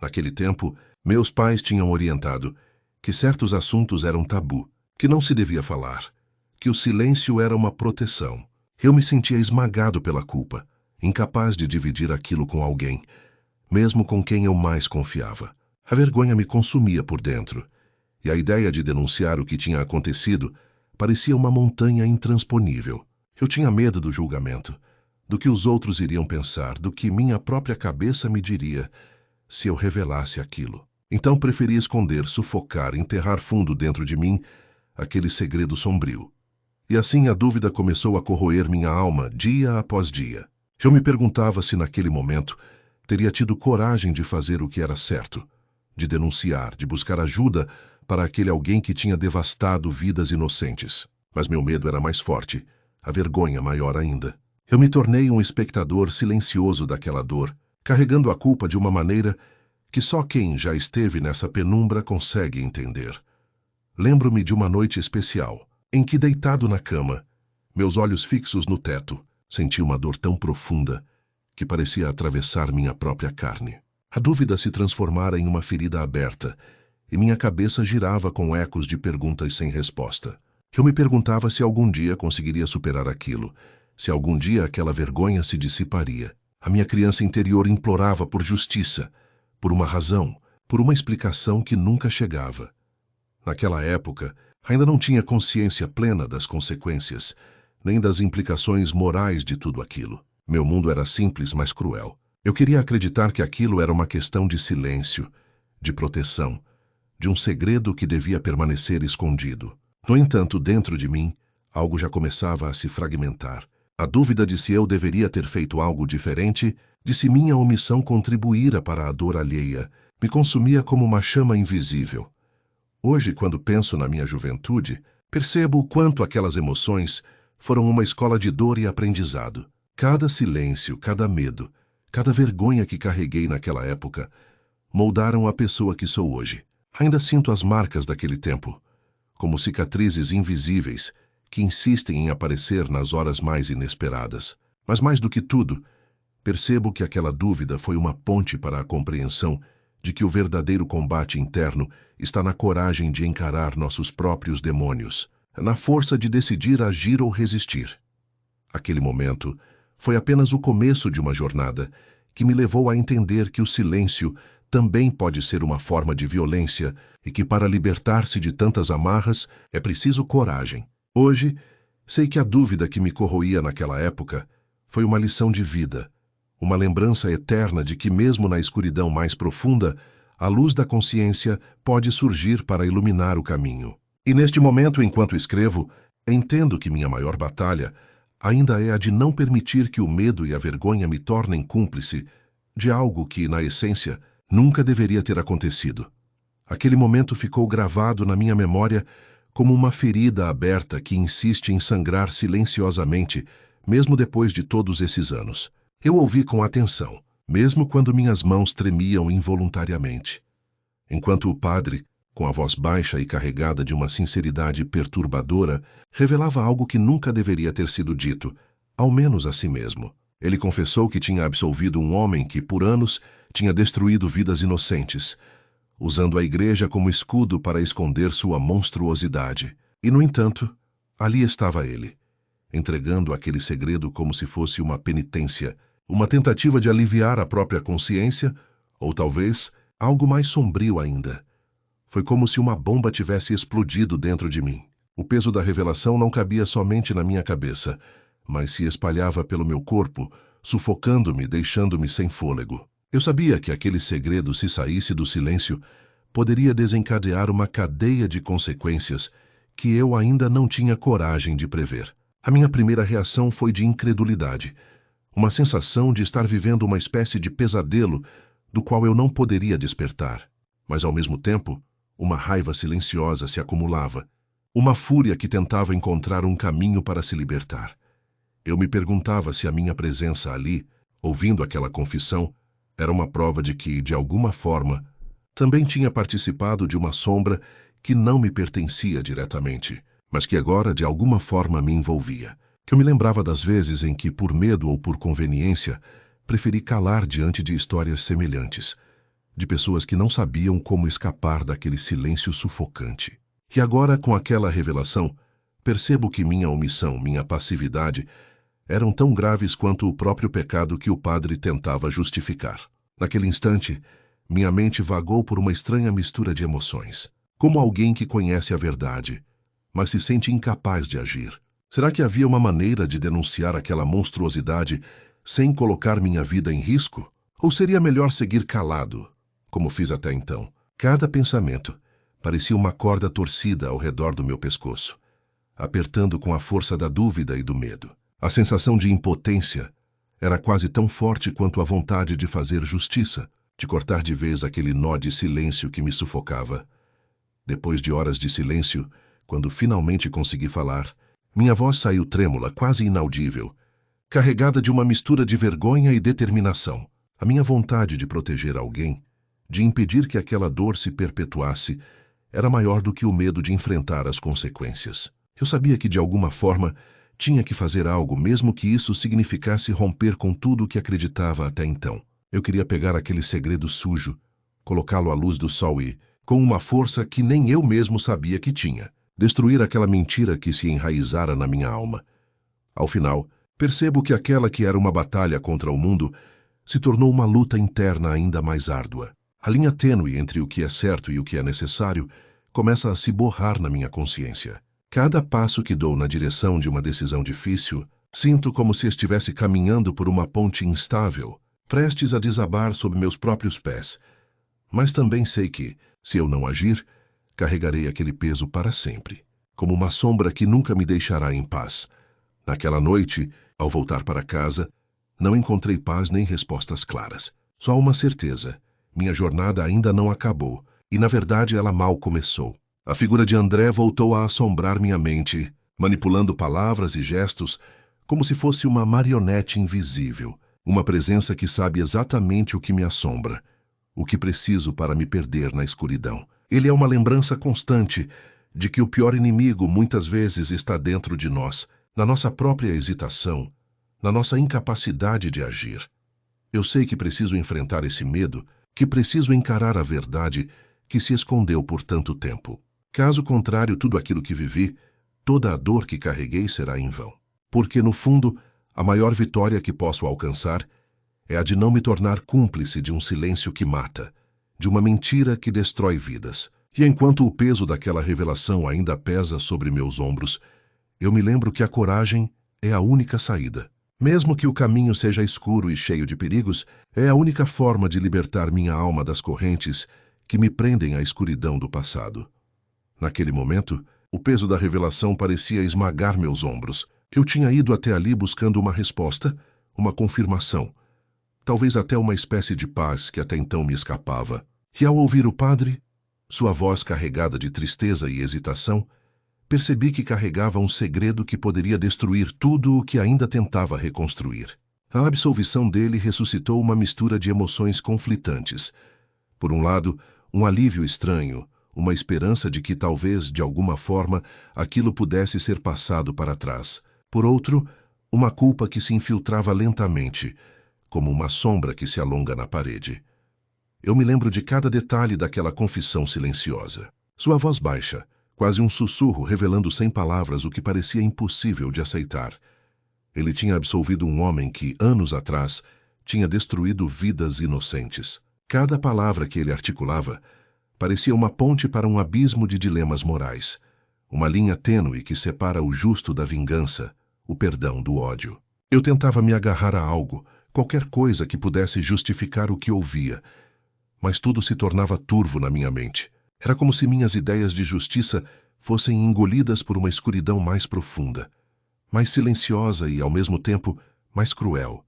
Naquele tempo, meus pais tinham orientado que certos assuntos eram tabu, que não se devia falar, que o silêncio era uma proteção. Eu me sentia esmagado pela culpa, incapaz de dividir aquilo com alguém, mesmo com quem eu mais confiava. A vergonha me consumia por dentro, e a ideia de denunciar o que tinha acontecido parecia uma montanha intransponível. Eu tinha medo do julgamento, do que os outros iriam pensar, do que minha própria cabeça me diria se eu revelasse aquilo. Então preferi esconder, sufocar, enterrar fundo dentro de mim aquele segredo sombrio. E assim a dúvida começou a corroer minha alma dia após dia. Eu me perguntava se naquele momento teria tido coragem de fazer o que era certo, de denunciar, de buscar ajuda para aquele alguém que tinha devastado vidas inocentes. Mas meu medo era mais forte, a vergonha maior ainda. Eu me tornei um espectador silencioso daquela dor, carregando a culpa de uma maneira que só quem já esteve nessa penumbra consegue entender. Lembro-me de uma noite especial, em que, deitado na cama, meus olhos fixos no teto, senti uma dor tão profunda que parecia atravessar minha própria carne. A dúvida se transformara em uma ferida aberta, e minha cabeça girava com ecos de perguntas sem resposta. Eu me perguntava se algum dia conseguiria superar aquilo, se algum dia aquela vergonha se dissiparia. A minha criança interior implorava por justiça, por uma razão, por uma explicação que nunca chegava. Naquela época, ainda não tinha consciência plena das consequências, nem das implicações morais de tudo aquilo. Meu mundo era simples, mas cruel. Eu queria acreditar que aquilo era uma questão de silêncio, de proteção, de um segredo que devia permanecer escondido. No entanto, dentro de mim, algo já começava a se fragmentar. A dúvida de se eu deveria ter feito algo diferente, de se minha omissão contribuíra para a dor alheia, me consumia como uma chama invisível. Hoje, quando penso na minha juventude, percebo o quanto aquelas emoções foram uma escola de dor e aprendizado. Cada silêncio, cada medo, Cada vergonha que carreguei naquela época moldaram a pessoa que sou hoje. Ainda sinto as marcas daquele tempo, como cicatrizes invisíveis que insistem em aparecer nas horas mais inesperadas. Mas mais do que tudo, percebo que aquela dúvida foi uma ponte para a compreensão de que o verdadeiro combate interno está na coragem de encarar nossos próprios demônios, na força de decidir agir ou resistir. Aquele momento foi apenas o começo de uma jornada que me levou a entender que o silêncio também pode ser uma forma de violência e que para libertar-se de tantas amarras é preciso coragem. Hoje, sei que a dúvida que me corroía naquela época foi uma lição de vida, uma lembrança eterna de que mesmo na escuridão mais profunda, a luz da consciência pode surgir para iluminar o caminho. E neste momento, enquanto escrevo, entendo que minha maior batalha ainda é a de não permitir que o medo e a vergonha me tornem cúmplice de algo que, na essência, nunca deveria ter acontecido. Aquele momento ficou gravado na minha memória como uma ferida aberta que insiste em sangrar silenciosamente, mesmo depois de todos esses anos. Eu ouvi com atenção, mesmo quando minhas mãos tremiam involuntariamente. Enquanto o padre, com a voz baixa e carregada de uma sinceridade perturbadora, revelava algo que nunca deveria ter sido dito, ao menos a si mesmo. Ele confessou que tinha absolvido um homem que, por anos, tinha destruído vidas inocentes, usando a igreja como escudo para esconder sua monstruosidade. E, no entanto, ali estava ele, entregando aquele segredo como se fosse uma penitência, uma tentativa de aliviar a própria consciência, ou talvez algo mais sombrio ainda. Foi como se uma bomba tivesse explodido dentro de mim. O peso da revelação não cabia somente na minha cabeça, mas se espalhava pelo meu corpo, sufocando-me, deixando-me sem fôlego. Eu sabia que aquele segredo, se saísse do silêncio, poderia desencadear uma cadeia de consequências que eu ainda não tinha coragem de prever. A minha primeira reação foi de incredulidade, uma sensação de estar vivendo uma espécie de pesadelo do qual eu não poderia despertar. Mas, ao mesmo tempo, uma raiva silenciosa se acumulava, uma fúria que tentava encontrar um caminho para se libertar. Eu me perguntava se a minha presença ali, ouvindo aquela confissão, era uma prova de que, de alguma forma, também tinha participado de uma sombra que não me pertencia diretamente, mas que agora, de alguma forma, me envolvia. Que eu me lembrava das vezes em que, por medo ou por conveniência, preferi calar diante de histórias semelhantes, de pessoas que não sabiam como escapar daquele silêncio sufocante. E agora, com aquela revelação, percebo que minha omissão, minha passividade, eram tão graves quanto o próprio pecado que o padre tentava justificar. Naquele instante, minha mente vagou por uma estranha mistura de emoções, como alguém que conhece a verdade, mas se sente incapaz de agir. Será que havia uma maneira de denunciar aquela monstruosidade sem colocar minha vida em risco? Ou seria melhor seguir calado, como fiz até então? Cada pensamento parecia uma corda torcida ao redor do meu pescoço, apertando com a força da dúvida e do medo. A sensação de impotência era quase tão forte quanto a vontade de fazer justiça, de cortar de vez aquele nó de silêncio que me sufocava. Depois de horas de silêncio, quando finalmente consegui falar, minha voz saiu trêmula, quase inaudível, carregada de uma mistura de vergonha e determinação. A minha vontade de proteger alguém, de impedir que aquela dor se perpetuasse, era maior do que o medo de enfrentar as consequências. Eu sabia que, de alguma forma, tinha que fazer algo, mesmo que isso significasse romper com tudo o que acreditava até então. Eu queria pegar aquele segredo sujo, colocá-lo à luz do sol e, com uma força que nem eu mesmo sabia que tinha, destruir aquela mentira que se enraizara na minha alma. Ao final, percebo que aquela que era uma batalha contra o mundo se tornou uma luta interna ainda mais árdua. A linha tênue entre o que é certo e o que é necessário começa a se borrar na minha consciência. Cada passo que dou na direção de uma decisão difícil, sinto como se estivesse caminhando por uma ponte instável, prestes a desabar sob meus próprios pés. Mas também sei que, se eu não agir, carregarei aquele peso para sempre, como uma sombra que nunca me deixará em paz. Naquela noite, ao voltar para casa, não encontrei paz nem respostas claras. Só uma certeza: minha jornada ainda não acabou, e na verdade ela mal começou. A figura de André voltou a assombrar minha mente, manipulando palavras e gestos como se fosse uma marionete invisível. Uma presença que sabe exatamente o que me assombra, o que preciso para me perder na escuridão. Ele é uma lembrança constante de que o pior inimigo muitas vezes está dentro de nós, na nossa própria hesitação, na nossa incapacidade de agir. Eu sei que preciso enfrentar esse medo, que preciso encarar a verdade que se escondeu por tanto tempo. Caso contrário, tudo aquilo que vivi, toda a dor que carreguei será em vão. Porque, no fundo, a maior vitória que posso alcançar é a de não me tornar cúmplice de um silêncio que mata, de uma mentira que destrói vidas. E enquanto o peso daquela revelação ainda pesa sobre meus ombros, eu me lembro que a coragem é a única saída. Mesmo que o caminho seja escuro e cheio de perigos, é a única forma de libertar minha alma das correntes que me prendem à escuridão do passado. Naquele momento, o peso da revelação parecia esmagar meus ombros. Eu tinha ido até ali buscando uma resposta, uma confirmação, talvez até uma espécie de paz que até então me escapava. E ao ouvir o padre, sua voz carregada de tristeza e hesitação, percebi que carregava um segredo que poderia destruir tudo o que ainda tentava reconstruir. A absolvição dele ressuscitou uma mistura de emoções conflitantes. Por um lado, um alívio estranho, uma esperança de que talvez, de alguma forma, aquilo pudesse ser passado para trás. Por outro, uma culpa que se infiltrava lentamente, como uma sombra que se alonga na parede. Eu me lembro de cada detalhe daquela confissão silenciosa. Sua voz baixa, quase um sussurro revelando sem palavras o que parecia impossível de aceitar. Ele tinha absolvido um homem que, anos atrás, tinha destruído vidas inocentes. Cada palavra que ele articulava parecia uma ponte para um abismo de dilemas morais, uma linha tênue que separa o justo da vingança, o perdão do ódio. Eu tentava me agarrar a algo, qualquer coisa que pudesse justificar o que ouvia, mas tudo se tornava turvo na minha mente. Era como se minhas ideias de justiça fossem engolidas por uma escuridão mais profunda, mais silenciosa e, ao mesmo tempo, mais cruel.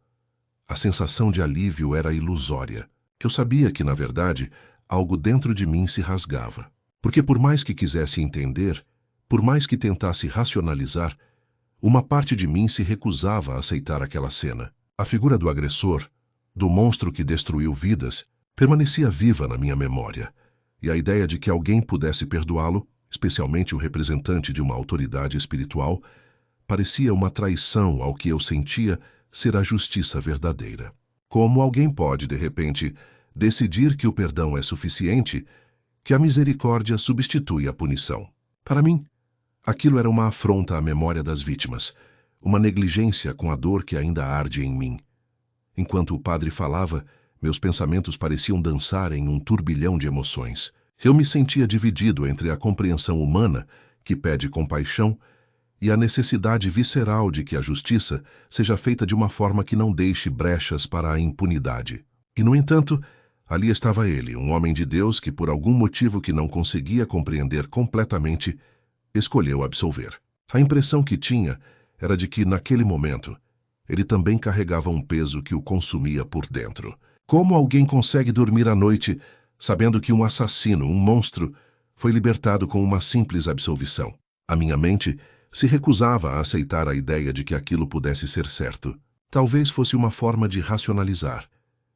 A sensação de alívio era ilusória. Eu sabia que, na verdade, algo dentro de mim se rasgava. Porque por mais que quisesse entender, por mais que tentasse racionalizar, uma parte de mim se recusava a aceitar aquela cena. A figura do agressor, do monstro que destruiu vidas, permanecia viva na minha memória. E a ideia de que alguém pudesse perdoá-lo, especialmente o representante de uma autoridade espiritual, parecia uma traição ao que eu sentia ser a justiça verdadeira. Como alguém pode, de repente, decidir que o perdão é suficiente, que a misericórdia substitui a punição? Para mim, aquilo era uma afronta à memória das vítimas, uma negligência com a dor que ainda arde em mim. Enquanto o padre falava, meus pensamentos pareciam dançar em um turbilhão de emoções. Eu me sentia dividido entre a compreensão humana, que pede compaixão, e a necessidade visceral de que a justiça seja feita de uma forma que não deixe brechas para a impunidade. E, no entanto, ali estava ele, um homem de Deus que, por algum motivo que não conseguia compreender completamente, escolheu absolver. A impressão que tinha era de que, naquele momento, ele também carregava um peso que o consumia por dentro. Como alguém consegue dormir à noite sabendo que um assassino, um monstro, foi libertado com uma simples absolvição? A minha mente se recusava a aceitar a ideia de que aquilo pudesse ser certo. Talvez fosse uma forma de racionalizar,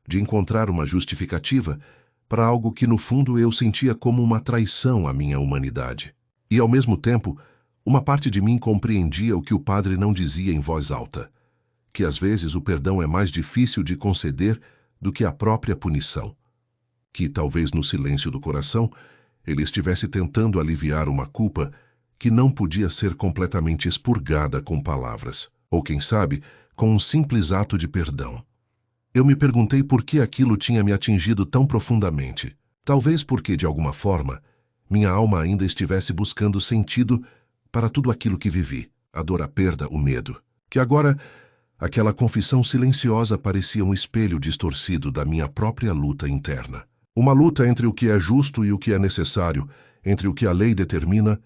de encontrar uma justificativa para algo que no fundo eu sentia como uma traição à minha humanidade. E ao mesmo tempo, uma parte de mim compreendia o que o padre não dizia em voz alta, que às vezes o perdão é mais difícil de conceder do que a própria punição. Que talvez no silêncio do coração ele estivesse tentando aliviar uma culpa que não podia ser completamente expurgada com palavras, ou quem sabe, com um simples ato de perdão. Eu me perguntei por que aquilo tinha me atingido tão profundamente. Talvez porque, de alguma forma, minha alma ainda estivesse buscando sentido para tudo aquilo que vivi, a dor, a perda, o medo. Que agora, aquela confissão silenciosa parecia um espelho distorcido da minha própria luta interna. Uma luta entre o que é justo e o que é necessário, entre o que a lei determina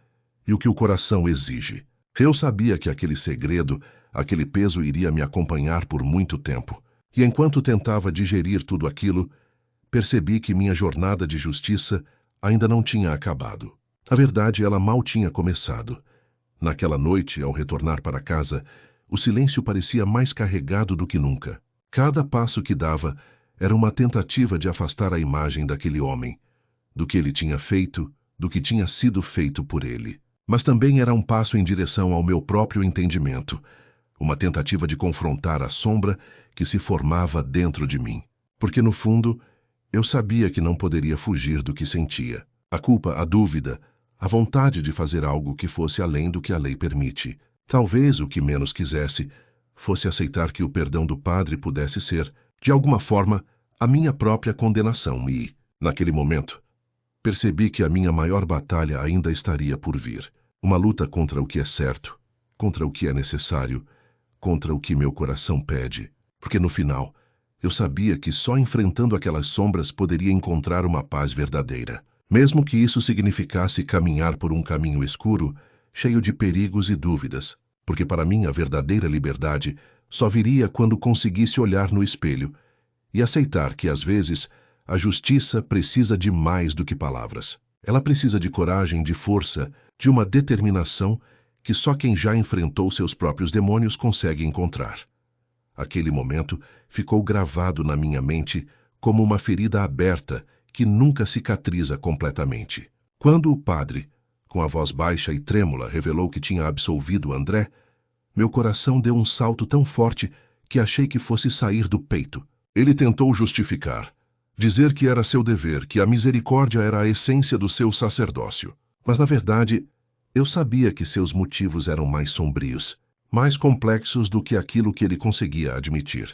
e o que o coração exige. Eu sabia que aquele segredo, aquele peso iria me acompanhar por muito tempo. E enquanto tentava digerir tudo aquilo, percebi que minha jornada de justiça ainda não tinha acabado. Na verdade, ela mal tinha começado. Naquela noite, ao retornar para casa, o silêncio parecia mais carregado do que nunca. Cada passo que dava era uma tentativa de afastar a imagem daquele homem, do que ele tinha feito, do que tinha sido feito por ele. Mas também era um passo em direção ao meu próprio entendimento, uma tentativa de confrontar a sombra que se formava dentro de mim. Porque, no fundo, eu sabia que não poderia fugir do que sentia. A culpa, a dúvida, a vontade de fazer algo que fosse além do que a lei permite. Talvez o que menos quisesse fosse aceitar que o perdão do Padre pudesse ser, de alguma forma, a minha própria condenação e, naquele momento, percebi que a minha maior batalha ainda estaria por vir. Uma luta contra o que é certo, contra o que é necessário, contra o que meu coração pede. Porque no final, eu sabia que só enfrentando aquelas sombras poderia encontrar uma paz verdadeira. Mesmo que isso significasse caminhar por um caminho escuro, cheio de perigos e dúvidas. Porque para mim a verdadeira liberdade só viria quando conseguisse olhar no espelho e aceitar que, às vezes, a justiça precisa de mais do que palavras. Ela precisa de coragem, de força, de uma determinação que só quem já enfrentou seus próprios demônios consegue encontrar. Aquele momento ficou gravado na minha mente como uma ferida aberta que nunca cicatriza completamente. Quando o padre, com a voz baixa e trêmula, revelou que tinha absolvido André, meu coração deu um salto tão forte que achei que fosse sair do peito. Ele tentou justificar, dizer que era seu dever, que a misericórdia era a essência do seu sacerdócio. Mas, na verdade, eu sabia que seus motivos eram mais sombrios, mais complexos do que aquilo que ele conseguia admitir.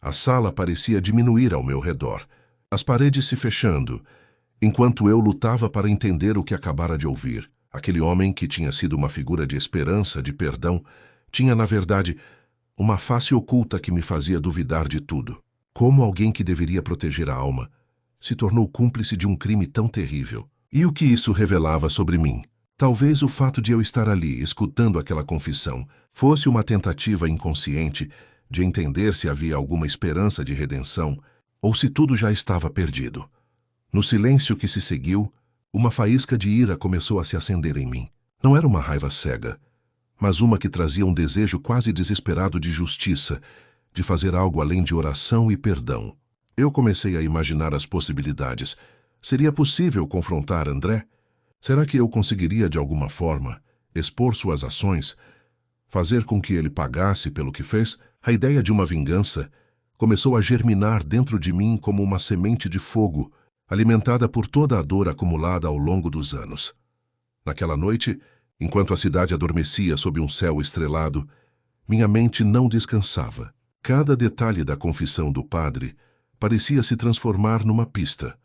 A sala parecia diminuir ao meu redor, as paredes se fechando, enquanto eu lutava para entender o que acabara de ouvir. Aquele homem, que tinha sido uma figura de esperança, de perdão, tinha, na verdade, uma face oculta que me fazia duvidar de tudo. Como alguém que deveria proteger a alma se tornou cúmplice de um crime tão terrível? E o que isso revelava sobre mim? Talvez o fato de eu estar ali, escutando aquela confissão, fosse uma tentativa inconsciente de entender se havia alguma esperança de redenção ou se tudo já estava perdido. No silêncio que se seguiu, uma faísca de ira começou a se acender em mim. Não era uma raiva cega, mas uma que trazia um desejo quase desesperado de justiça, de fazer algo além de oração e perdão. Eu comecei a imaginar as possibilidades. Seria possível confrontar André? Será que eu conseguiria, de alguma forma, expor suas ações, fazer com que ele pagasse pelo que fez? A ideia de uma vingança começou a germinar dentro de mim como uma semente de fogo, alimentada por toda a dor acumulada ao longo dos anos. Naquela noite, enquanto a cidade adormecia sob um céu estrelado, minha mente não descansava. Cada detalhe da confissão do padre parecia se transformar numa pista,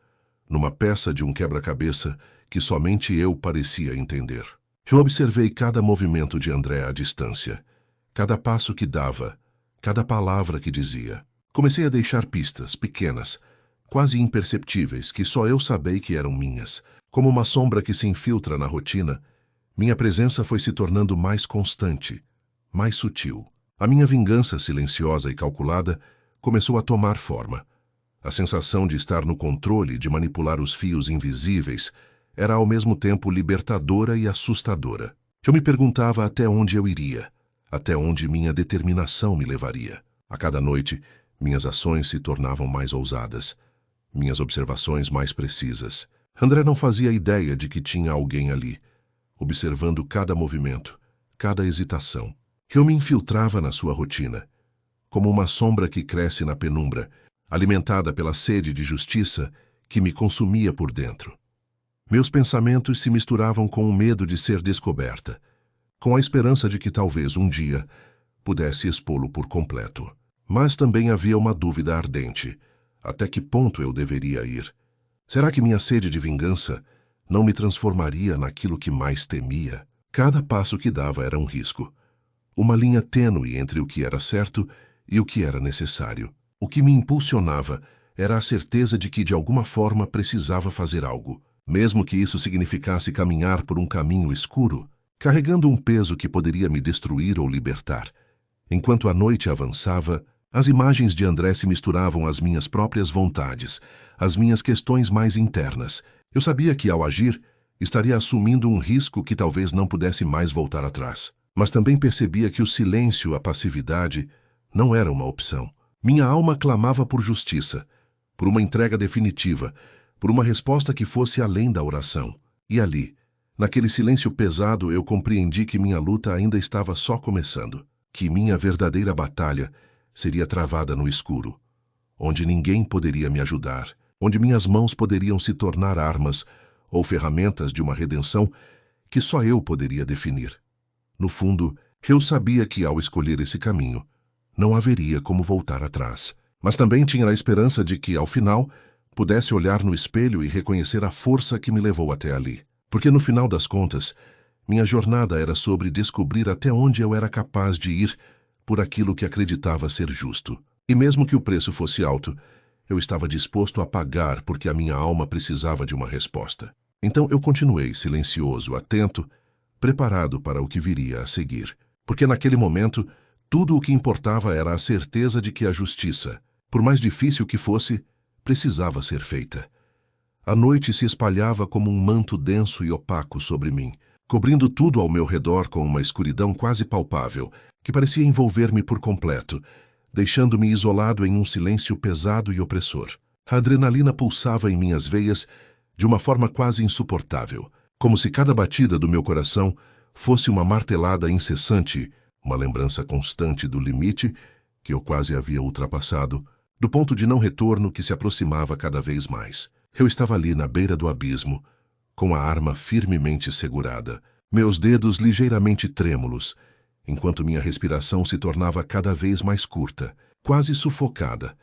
numa peça de um quebra-cabeça que somente eu parecia entender. Eu observei cada movimento de André à distância, cada passo que dava, cada palavra que dizia. Comecei a deixar pistas pequenas, quase imperceptíveis, que só eu sabia que eram minhas. Como uma sombra que se infiltra na rotina, minha presença foi se tornando mais constante, mais sutil. A minha vingança silenciosa e calculada começou a tomar forma. A sensação de estar no controle, de manipular os fios invisíveis, era ao mesmo tempo libertadora e assustadora. Eu me perguntava até onde eu iria, até onde minha determinação me levaria. A cada noite, minhas ações se tornavam mais ousadas, minhas observações mais precisas. André não fazia ideia de que tinha alguém ali, observando cada movimento, cada hesitação. Eu me infiltrava na sua rotina, como uma sombra que cresce na penumbra, alimentada pela sede de justiça que me consumia por dentro. Meus pensamentos se misturavam com o medo de ser descoberta, com a esperança de que talvez um dia pudesse expô-lo por completo. Mas também havia uma dúvida ardente. Até que ponto eu deveria ir? Será que minha sede de vingança não me transformaria naquilo que mais temia? Cada passo que dava era um risco. Uma linha tênue entre o que era certo e o que era necessário. O que me impulsionava era a certeza de que, de alguma forma, precisava fazer algo, mesmo que isso significasse caminhar por um caminho escuro, carregando um peso que poderia me destruir ou libertar. Enquanto a noite avançava, as imagens de André se misturavam às minhas próprias vontades, às minhas questões mais internas. Eu sabia que, ao agir, estaria assumindo um risco que talvez não pudesse mais voltar atrás. Mas também percebia que o silêncio, a passividade, não era uma opção. Minha alma clamava por justiça, por uma entrega definitiva, por uma resposta que fosse além da oração. E ali, naquele silêncio pesado, eu compreendi que minha luta ainda estava só começando, que minha verdadeira batalha seria travada no escuro, onde ninguém poderia me ajudar, onde minhas mãos poderiam se tornar armas ou ferramentas de uma redenção que só eu poderia definir. No fundo, eu sabia que ao escolher esse caminho, não haveria como voltar atrás. Mas também tinha a esperança de que, ao final, pudesse olhar no espelho e reconhecer a força que me levou até ali. Porque no final das contas, minha jornada era sobre descobrir até onde eu era capaz de ir por aquilo que acreditava ser justo. E mesmo que o preço fosse alto, eu estava disposto a pagar porque a minha alma precisava de uma resposta. Então eu continuei silencioso, atento, preparado para o que viria a seguir. Porque naquele momento, tudo o que importava era a certeza de que a justiça, por mais difícil que fosse, precisava ser feita. A noite se espalhava como um manto denso e opaco sobre mim, cobrindo tudo ao meu redor com uma escuridão quase palpável, que parecia envolver-me por completo, deixando-me isolado em um silêncio pesado e opressor. A adrenalina pulsava em minhas veias de uma forma quase insuportável, como se cada batida do meu coração fosse uma martelada incessante, uma lembrança constante do limite que eu quase havia ultrapassado, do ponto de não retorno que se aproximava cada vez mais. Eu estava ali na beira do abismo, com a arma firmemente segurada, meus dedos ligeiramente trêmulos, enquanto minha respiração se tornava cada vez mais curta, quase sufocada,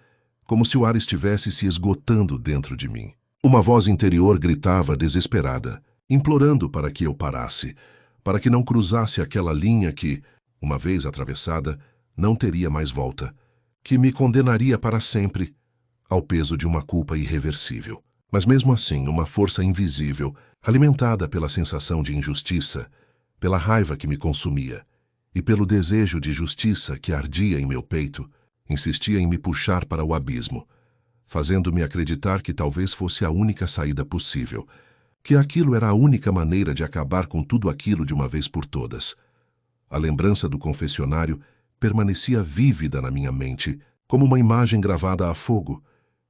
como se o ar estivesse se esgotando dentro de mim. Uma voz interior gritava desesperada, implorando para que eu parasse, para que não cruzasse aquela linha que, uma vez atravessada, não teria mais volta, que me condenaria para sempre ao peso de uma culpa irreversível. Mas mesmo assim, uma força invisível, alimentada pela sensação de injustiça, pela raiva que me consumia e pelo desejo de justiça que ardia em meu peito, insistia em me puxar para o abismo, fazendo-me acreditar que talvez fosse a única saída possível, que aquilo era a única maneira de acabar com tudo aquilo de uma vez por todas. A lembrança do confessionário permanecia vívida na minha mente, como uma imagem gravada a fogo,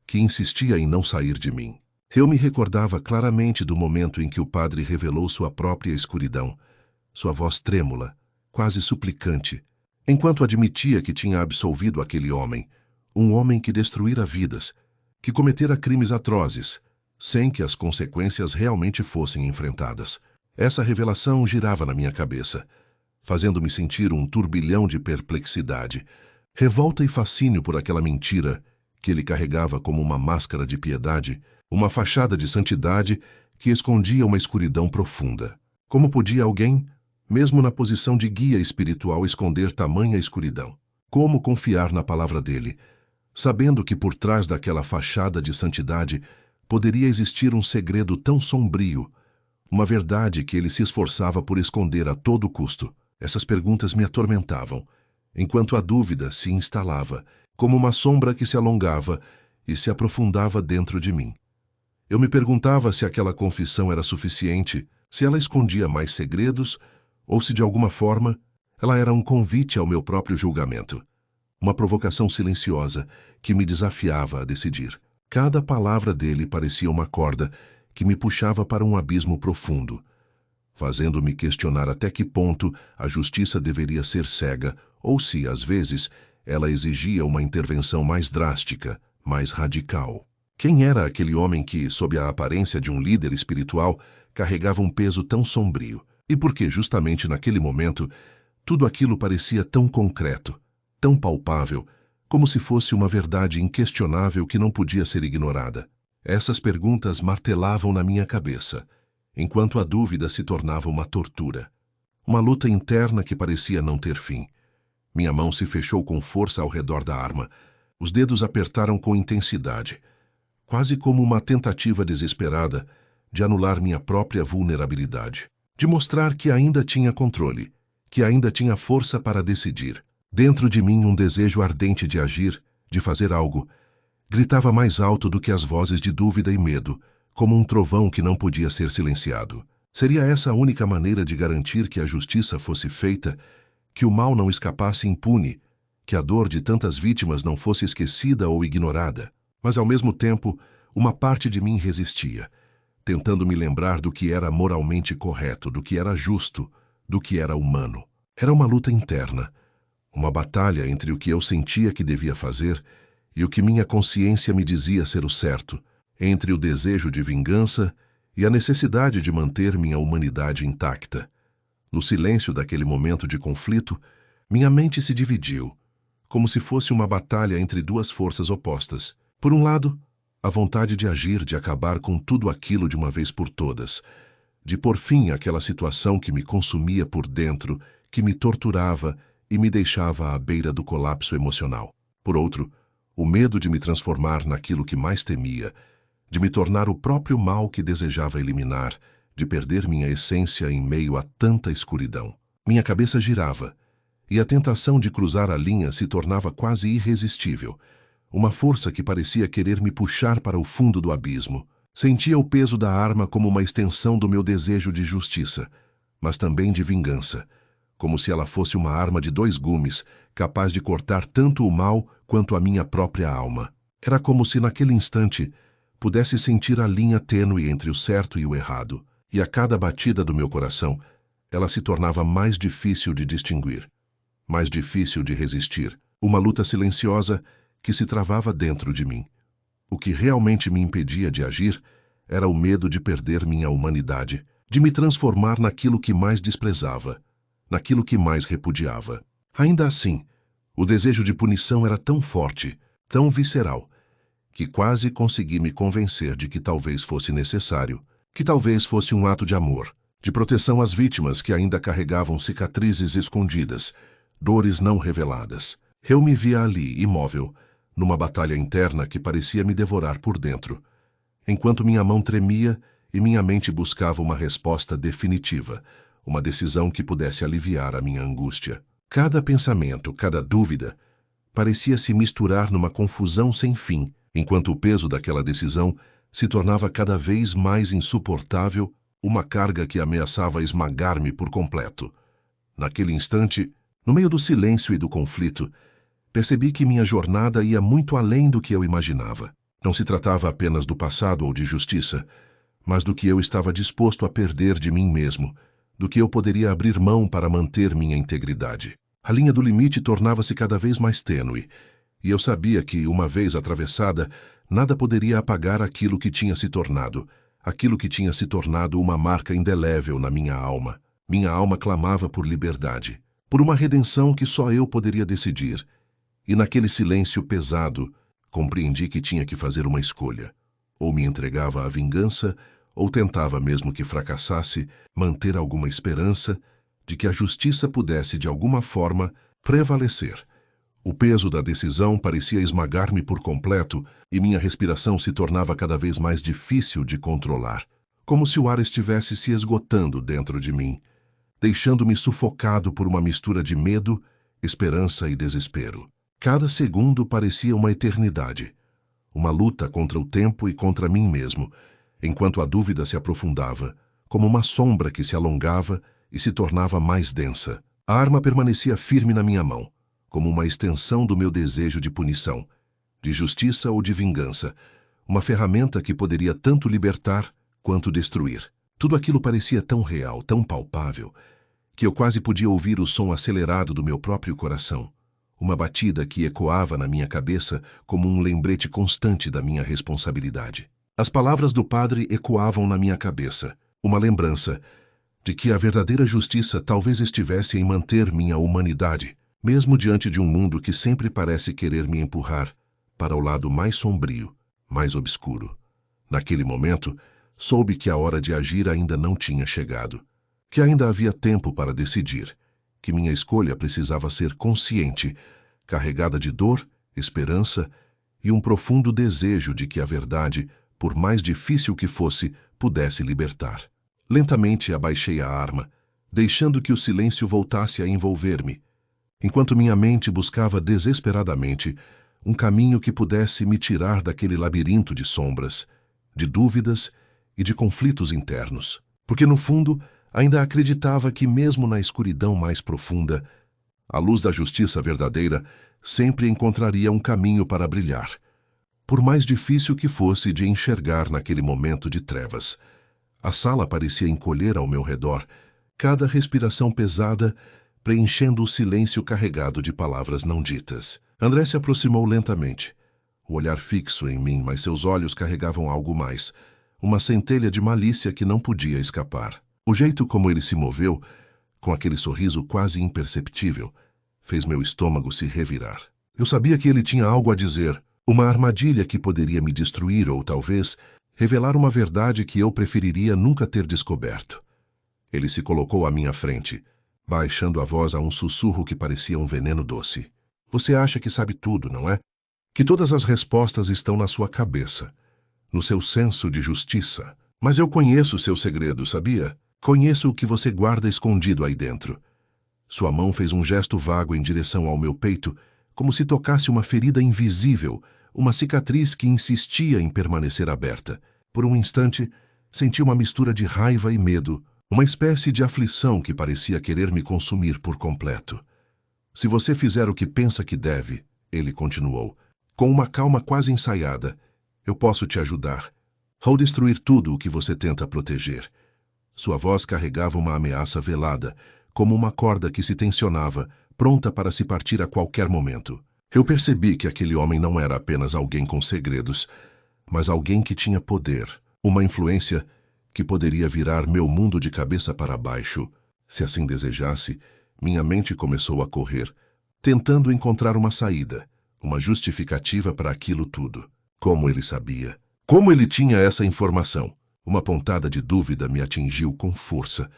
que insistia em não sair de mim. Eu me recordava claramente do momento em que o padre revelou sua própria escuridão, sua voz trêmula, quase suplicante, enquanto admitia que tinha absolvido aquele homem, um homem que destruíra vidas, que cometera crimes atrozes, sem que as consequências realmente fossem enfrentadas. Essa revelação girava na minha cabeça, fazendo-me sentir um turbilhão de perplexidade, revolta e fascínio por aquela mentira que ele carregava como uma máscara de piedade, uma fachada de santidade que escondia uma escuridão profunda. Como podia alguém, mesmo na posição de guia espiritual, esconder tamanha escuridão? Como confiar na palavra dele, sabendo que por trás daquela fachada de santidade poderia existir um segredo tão sombrio, uma verdade que ele se esforçava por esconder a todo custo? Essas perguntas me atormentavam, enquanto a dúvida se instalava, como uma sombra que se alongava e se aprofundava dentro de mim. Eu me perguntava se aquela confissão era suficiente, se ela escondia mais segredos, ou se de alguma forma ela era um convite ao meu próprio julgamento. Uma provocação silenciosa que me desafiava a decidir. Cada palavra dele parecia uma corda que me puxava para um abismo profundo, fazendo-me questionar até que ponto a justiça deveria ser cega ou se, às vezes, ela exigia uma intervenção mais drástica, mais radical. Quem era aquele homem que, sob a aparência de um líder espiritual, carregava um peso tão sombrio? E por que, justamente naquele momento, tudo aquilo parecia tão concreto, tão palpável, como se fosse uma verdade inquestionável que não podia ser ignorada? Essas perguntas martelavam na minha cabeça, enquanto a dúvida se tornava uma tortura. Uma luta interna que parecia não ter fim. Minha mão se fechou com força ao redor da arma. Os dedos apertaram com intensidade, quase como uma tentativa desesperada de anular minha própria vulnerabilidade, de mostrar que ainda tinha controle, que ainda tinha força para decidir. Dentro de mim um desejo ardente de agir, de fazer algo, gritava mais alto do que as vozes de dúvida e medo, como um trovão que não podia ser silenciado. Seria essa a única maneira de garantir que a justiça fosse feita, que o mal não escapasse impune, que a dor de tantas vítimas não fosse esquecida ou ignorada. Mas, ao mesmo tempo, uma parte de mim resistia, tentando me lembrar do que era moralmente correto, do que era justo, do que era humano. Era uma luta interna, uma batalha entre o que eu sentia que devia fazer e o que minha consciência me dizia ser o certo, entre o desejo de vingança e a necessidade de manter minha humanidade intacta. No silêncio daquele momento de conflito, minha mente se dividiu, como se fosse uma batalha entre duas forças opostas. Por um lado, a vontade de agir, de acabar com tudo aquilo de uma vez por todas, de pôr fim àquela situação que me consumia por dentro, que me torturava e me deixava à beira do colapso emocional. Por outro, o medo de me transformar naquilo que mais temia, de me tornar o próprio mal que desejava eliminar, de perder minha essência em meio a tanta escuridão. Minha cabeça girava, e a tentação de cruzar a linha se tornava quase irresistível, uma força que parecia querer me puxar para o fundo do abismo. Sentia o peso da arma como uma extensão do meu desejo de justiça, mas também de vingança, como se ela fosse uma arma de dois gumes, capaz de cortar tanto o mal quanto a minha própria alma. Era como se naquele instante pudesse sentir a linha tênue entre o certo e o errado, e a cada batida do meu coração, ela se tornava mais difícil de distinguir, mais difícil de resistir, uma luta silenciosa que se travava dentro de mim. O que realmente me impedia de agir era o medo de perder minha humanidade, de me transformar naquilo que mais desprezava, naquilo que mais repudiava. Ainda assim, o desejo de punição era tão forte, tão visceral, que quase consegui me convencer de que talvez fosse necessário, que talvez fosse um ato de amor, de proteção às vítimas que ainda carregavam cicatrizes escondidas, dores não reveladas. Eu me via ali, imóvel, numa batalha interna que parecia me devorar por dentro, enquanto minha mão tremia e minha mente buscava uma resposta definitiva, uma decisão que pudesse aliviar a minha angústia. Cada pensamento, cada dúvida, parecia se misturar numa confusão sem fim, enquanto o peso daquela decisão se tornava cada vez mais insuportável, uma carga que ameaçava esmagar-me por completo. Naquele instante, no meio do silêncio e do conflito, percebi que minha jornada ia muito além do que eu imaginava. Não se tratava apenas do passado ou de justiça, mas do que eu estava disposto a perder de mim mesmo, do que eu poderia abrir mão para manter minha integridade. A linha do limite tornava-se cada vez mais tênue, e eu sabia que, uma vez atravessada, nada poderia apagar aquilo que tinha se tornado uma marca indelével na minha alma. Minha alma clamava por liberdade, por uma redenção que só eu poderia decidir. E naquele silêncio pesado, compreendi que tinha que fazer uma escolha. Ou me entregava à vingança, ou tentava, mesmo que fracassasse, manter alguma esperança de que a justiça pudesse, de alguma forma, prevalecer. O peso da decisão parecia esmagar-me por completo e minha respiração se tornava cada vez mais difícil de controlar, como se o ar estivesse se esgotando dentro de mim, deixando-me sufocado por uma mistura de medo, esperança e desespero. Cada segundo parecia uma eternidade, uma luta contra o tempo e contra mim mesmo, enquanto a dúvida se aprofundava, como uma sombra que se alongava e se tornava mais densa. A arma permanecia firme na minha mão, como uma extensão do meu desejo de punição, de justiça ou de vingança, uma ferramenta que poderia tanto libertar quanto destruir. Tudo aquilo parecia tão real, tão palpável, que eu quase podia ouvir o som acelerado do meu próprio coração, uma batida que ecoava na minha cabeça como um lembrete constante da minha responsabilidade. As palavras do padre ecoavam na minha cabeça, uma lembrança de que a verdadeira justiça talvez estivesse em manter minha humanidade, mesmo diante de um mundo que sempre parece querer me empurrar para o lado mais sombrio, mais obscuro. Naquele momento, soube que a hora de agir ainda não tinha chegado, que ainda havia tempo para decidir, que minha escolha precisava ser consciente, carregada de dor, esperança e um profundo desejo de que a verdade, por mais difícil que fosse, pudesse libertar. Lentamente abaixei a arma, deixando que o silêncio voltasse a envolver-me, enquanto minha mente buscava desesperadamente um caminho que pudesse me tirar daquele labirinto de sombras, de dúvidas e de conflitos internos. Porque, no fundo, ainda acreditava que, mesmo na escuridão mais profunda, A luz da justiça verdadeira sempre encontraria um caminho para brilhar, por mais difícil que fosse de enxergar naquele momento de trevas. A sala parecia encolher ao meu redor, cada respiração pesada preenchendo o silêncio carregado de palavras não ditas. André se aproximou lentamente, o olhar fixo em mim, mas seus olhos carregavam algo mais, uma centelha de malícia que não podia escapar. O jeito como ele se moveu, com aquele sorriso quase imperceptível, fez meu estômago se revirar. Eu sabia que ele tinha algo a dizer, uma armadilha que poderia me destruir ou, talvez, revelar uma verdade que eu preferiria nunca ter descoberto. Ele se colocou à minha frente, baixando a voz a um sussurro que parecia um veneno doce. Você acha que sabe tudo, não é? Que todas as respostas estão na sua cabeça, no seu senso de justiça. Mas eu conheço seu segredo, sabia? Conheço o que você guarda escondido aí dentro. Sua mão fez um gesto vago em direção ao meu peito, como se tocasse uma ferida invisível, uma cicatriz que insistia em permanecer aberta. Por um instante, senti uma mistura de raiva e medo, uma espécie de aflição que parecia querer me consumir por completo. Se você fizer o que pensa que deve, ele continuou, com uma calma quase ensaiada, eu posso te ajudar. Vou destruir tudo o que você tenta proteger. Sua voz carregava uma ameaça velada, como uma corda que se tensionava, pronta para se partir a qualquer momento. Eu percebi que aquele homem não era apenas alguém com segredos, mas alguém que tinha poder, uma influência que poderia virar meu mundo de cabeça para baixo. Se assim desejasse, minha mente começou a correr, tentando encontrar uma saída, uma justificativa para aquilo tudo. Como ele sabia? Como ele tinha essa informação? Uma pontada de dúvida me atingiu com força,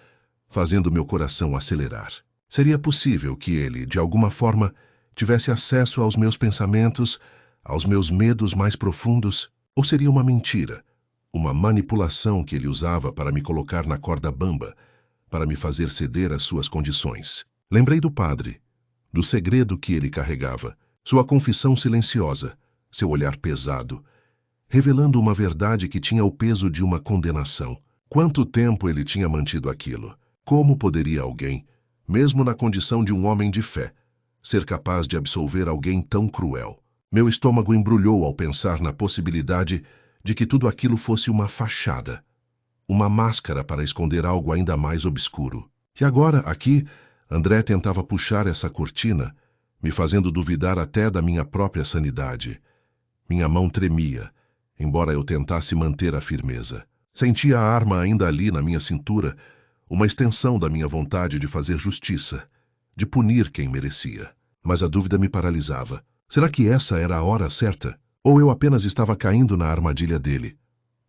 fazendo meu coração acelerar. Seria possível que ele, de alguma forma, tivesse acesso aos meus pensamentos, aos meus medos mais profundos? Ou seria uma mentira, uma manipulação que ele usava para me colocar na corda bamba, para me fazer ceder às suas condições? Lembrei do padre, do segredo que ele carregava, sua confissão silenciosa, seu olhar pesado, revelando uma verdade que tinha o peso de uma condenação. Quanto tempo ele tinha mantido aquilo? Como poderia alguém, mesmo na condição de um homem de fé, ser capaz de absolver alguém tão cruel? Meu estômago embrulhou ao pensar na possibilidade de que tudo aquilo fosse uma fachada, uma máscara para esconder algo ainda mais obscuro. E agora, aqui, André tentava puxar essa cortina, me fazendo duvidar até da minha própria sanidade. Minha mão tremia, embora eu tentasse manter a firmeza. Sentia a arma ainda ali na minha cintura, uma extensão da minha vontade de fazer justiça, de punir quem merecia. Mas a dúvida me paralisava. Será que essa era a hora certa? Ou eu apenas estava caindo na armadilha dele?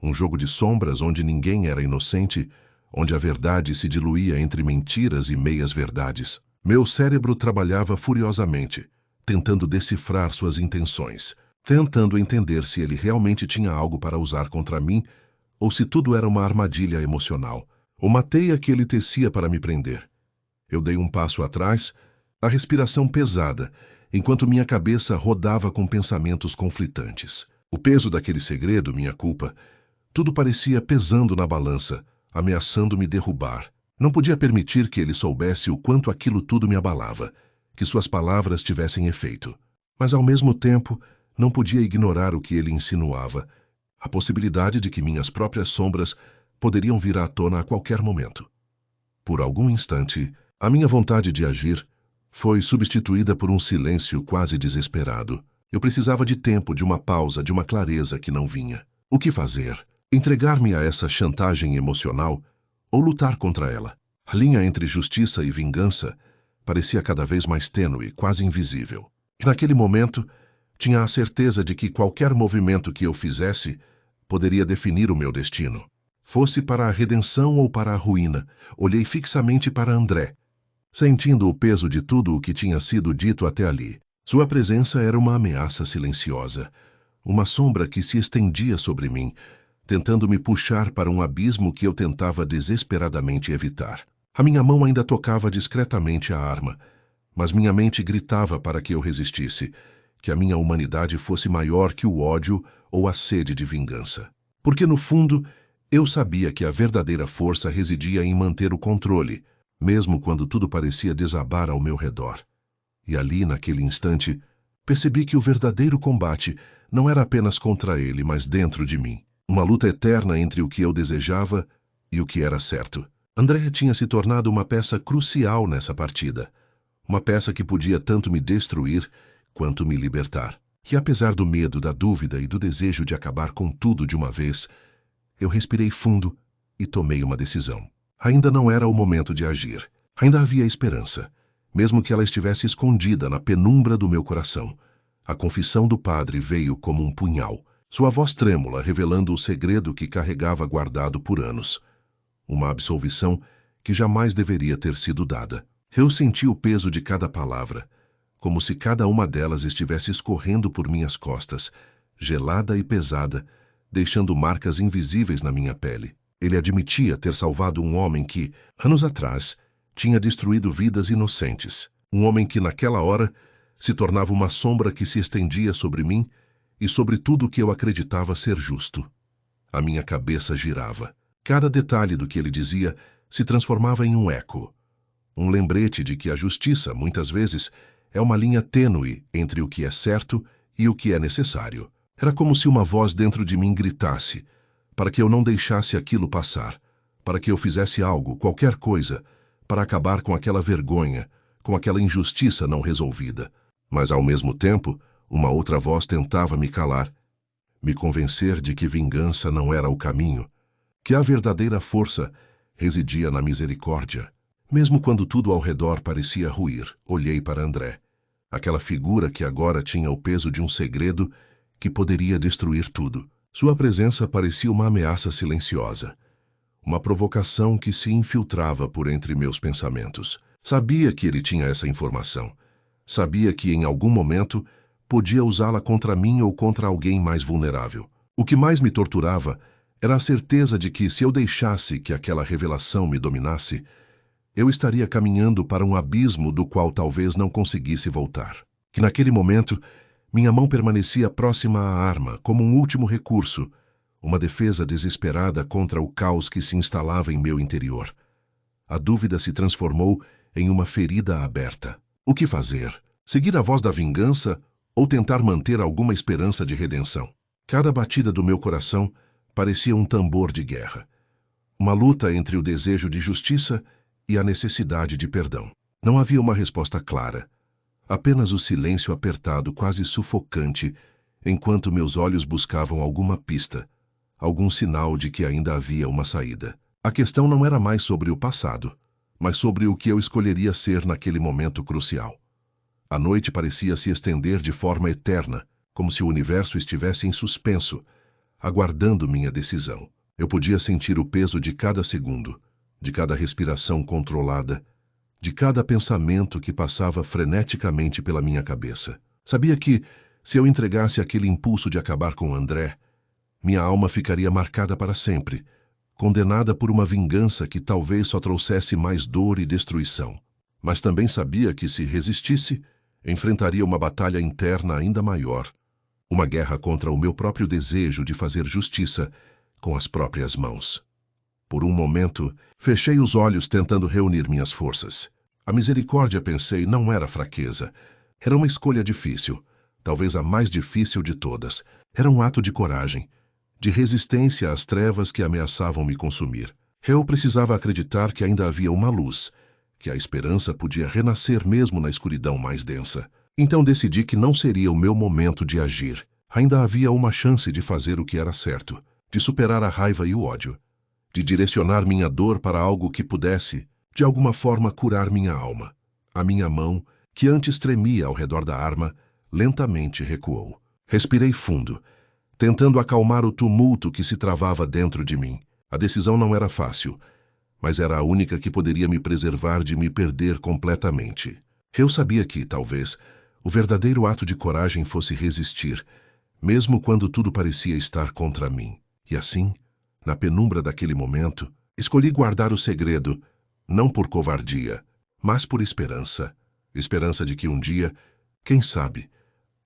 Um jogo de sombras onde ninguém era inocente, onde a verdade se diluía entre mentiras e meias-verdades. Meu cérebro trabalhava furiosamente, tentando decifrar suas intenções, tentando entender se ele realmente tinha algo para usar contra mim ou se tudo era uma armadilha emocional, uma teia que ele tecia para me prender. Eu dei um passo atrás, a respiração pesada, enquanto minha cabeça rodava com pensamentos conflitantes. O peso daquele segredo, minha culpa, tudo parecia pesando na balança, ameaçando me derrubar. Não podia permitir que ele soubesse o quanto aquilo tudo me abalava, que suas palavras tivessem efeito. Mas, ao mesmo tempo, não podia ignorar o que ele insinuava, a possibilidade de que minhas próprias sombras poderiam vir à tona a qualquer momento. Por algum instante, a minha vontade de agir foi substituída por um silêncio quase desesperado. Eu precisava de tempo, de uma pausa, de uma clareza que não vinha. O que fazer? Entregar-me a essa chantagem emocional ou lutar contra ela? A linha entre justiça e vingança parecia cada vez mais tênue, quase invisível. E naquele momento, tinha a certeza de que qualquer movimento que eu fizesse poderia definir o meu destino. Fosse para a redenção ou para a ruína, olhei fixamente para André, sentindo o peso de tudo o que tinha sido dito até ali. Sua presença era uma ameaça silenciosa, uma sombra que se estendia sobre mim, tentando me puxar para um abismo que eu tentava desesperadamente evitar. A minha mão ainda tocava discretamente a arma, mas minha mente gritava para que eu resistisse, que a minha humanidade fosse maior que o ódio ou a sede de vingança. Porque, no fundo, eu sabia que a verdadeira força residia em manter o controle, mesmo quando tudo parecia desabar ao meu redor. E ali, naquele instante, percebi que o verdadeiro combate não era apenas contra ele, mas dentro de mim. Uma luta eterna entre o que eu desejava e o que era certo. André tinha se tornado uma peça crucial nessa partida. Uma peça que podia tanto me destruir quanto me libertar. E apesar do medo, da dúvida e do desejo de acabar com tudo de uma vez, eu respirei fundo e tomei uma decisão. Ainda não era o momento de agir. Ainda havia esperança, mesmo que ela estivesse escondida na penumbra do meu coração. A confissão do padre veio como um punhal, sua voz trêmula revelando o segredo que carregava guardado por anos. Uma absolvição que jamais deveria ter sido dada. Eu senti o peso de cada palavra, como se cada uma delas estivesse escorrendo por minhas costas, gelada e pesada, deixando marcas invisíveis na minha pele. Ele admitia ter salvado um homem que, anos atrás, tinha destruído vidas inocentes. Um homem que, naquela hora, se tornava uma sombra que se estendia sobre mim e sobre tudo o que eu acreditava ser justo. A minha cabeça girava. Cada detalhe do que ele dizia se transformava em um eco. Um lembrete de que a justiça, muitas vezes, é uma linha tênue entre o que é certo e o que é necessário. Era como se uma voz dentro de mim gritasse, para que eu não deixasse aquilo passar, para que eu fizesse algo, qualquer coisa, para acabar com aquela vergonha, com aquela injustiça não resolvida. Mas, ao mesmo tempo, uma outra voz tentava me calar, me convencer de que vingança não era o caminho, que a verdadeira força residia na misericórdia. Mesmo quando tudo ao redor parecia ruir, olhei para André, aquela figura que agora tinha o peso de um segredo que poderia destruir tudo. Sua presença parecia uma ameaça silenciosa, uma provocação que se infiltrava por entre meus pensamentos. Sabia que ele tinha essa informação. Sabia que, em algum momento, podia usá-la contra mim ou contra alguém mais vulnerável. O que mais me torturava era a certeza de que, se eu deixasse que aquela revelação me dominasse, eu estaria caminhando para um abismo do qual talvez não conseguisse voltar. Que naquele momento, minha mão permanecia próxima à arma, como um último recurso, uma defesa desesperada contra o caos que se instalava em meu interior. A dúvida se transformou em uma ferida aberta. O que fazer? Seguir a voz da vingança ou tentar manter alguma esperança de redenção? Cada batida do meu coração parecia um tambor de guerra. Uma luta entre o desejo de justiça e a necessidade de perdão. Não havia uma resposta clara. Apenas o silêncio apertado, quase sufocante, enquanto meus olhos buscavam alguma pista, algum sinal de que ainda havia uma saída. A questão não era mais sobre o passado, mas sobre o que eu escolheria ser naquele momento crucial. A noite parecia se estender de forma eterna, como se o universo estivesse em suspenso, aguardando minha decisão. Eu podia sentir o peso de cada segundo, de cada respiração controlada, de cada pensamento que passava freneticamente pela minha cabeça. Sabia que, se eu entregasse aquele impulso de acabar com André, minha alma ficaria marcada para sempre, condenada por uma vingança que talvez só trouxesse mais dor e destruição. Mas também sabia que, se resistisse, enfrentaria uma batalha interna ainda maior, uma guerra contra o meu próprio desejo de fazer justiça com as próprias mãos. Por um momento, fechei os olhos tentando reunir minhas forças. A misericórdia, pensei, não era fraqueza. Era uma escolha difícil, talvez a mais difícil de todas. Era um ato de coragem, de resistência às trevas que ameaçavam me consumir. Eu precisava acreditar que ainda havia uma luz, que a esperança podia renascer mesmo na escuridão mais densa. Então decidi que não seria o meu momento de agir. Ainda havia uma chance de fazer o que era certo, de superar a raiva e o ódio, de direcionar minha dor para algo que pudesse, de alguma forma, curar minha alma. A minha mão, que antes tremia ao redor da arma, lentamente recuou. Respirei fundo, tentando acalmar o tumulto que se travava dentro de mim. A decisão não era fácil, mas era a única que poderia me preservar de me perder completamente. Eu sabia que, talvez, o verdadeiro ato de coragem fosse resistir, mesmo quando tudo parecia estar contra mim. E assim, na penumbra daquele momento, escolhi guardar o segredo, não por covardia, mas por esperança. Esperança de que um dia, quem sabe,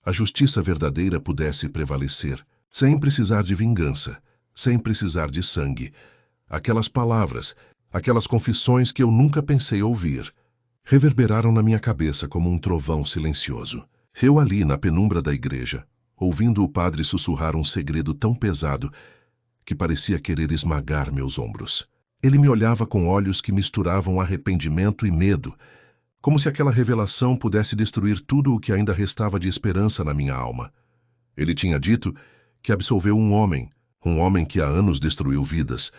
a justiça verdadeira pudesse prevalecer, sem precisar de vingança, sem precisar de sangue. Aquelas palavras, aquelas confissões que eu nunca pensei ouvir. reverberaram na minha cabeça como um trovão silencioso. Eu ali, na penumbra da igreja, ouvindo o padre sussurrar um segredo tão pesado que parecia querer esmagar meus ombros. Ele me olhava com olhos que misturavam arrependimento e medo, como se aquela revelação pudesse destruir tudo o que ainda restava de esperança na minha alma. Ele tinha dito que absolveu um homem que há anos destruiu vidas,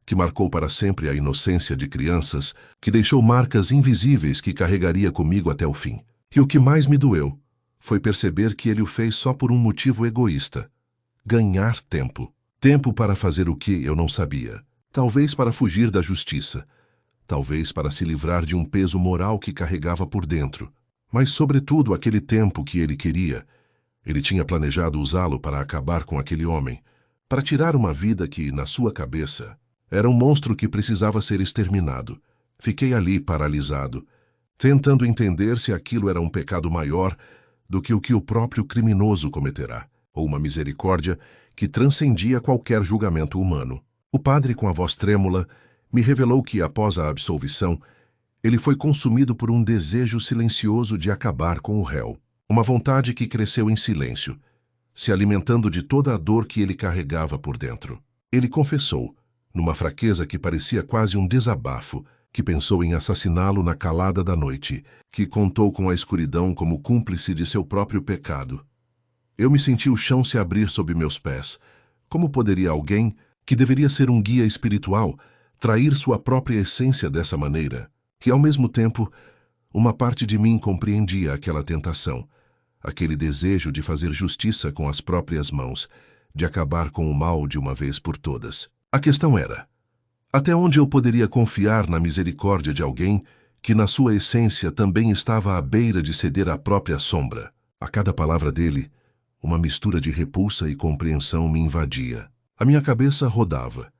que marcou para sempre a inocência de crianças, que deixou marcas invisíveis que carregaria comigo até o fim. E o que mais me doeu foi perceber que ele o fez só por um motivo egoísta: ganhar tempo. Tempo para fazer o que eu não sabia. Talvez para fugir da justiça. Talvez para se livrar de um peso moral que carregava por dentro. Mas, sobretudo, aquele tempo que ele queria. Ele tinha planejado usá-lo para acabar com aquele homem, para tirar uma vida que, na sua cabeça, era um monstro que precisava ser exterminado. Fiquei ali paralisado, tentando entender se aquilo era um pecado maior do que o próprio criminoso cometerá, ou uma misericórdia que transcendia qualquer julgamento humano. O padre, com a voz trêmula, me revelou que, após a absolvição, ele foi consumido por um desejo silencioso de acabar com o réu. Uma vontade que cresceu em silêncio, se alimentando de toda a dor que ele carregava por dentro. Ele confessou, numa fraqueza que parecia quase um desabafo, que pensou em assassiná-lo na calada da noite, que contou com a escuridão como cúmplice de seu próprio pecado. Eu me senti o chão se abrir sob meus pés. Como poderia alguém, que deveria ser um guia espiritual, trair sua própria essência dessa maneira? E, ao mesmo tempo, uma parte de mim compreendia aquela tentação, aquele desejo de fazer justiça com as próprias mãos, de acabar com o mal de uma vez por todas. A questão era: até onde eu poderia confiar na misericórdia de alguém que, na sua essência, também estava à beira de ceder à própria sombra? A cada palavra dele, uma mistura de repulsa e compreensão me invadia. A minha cabeça rodava,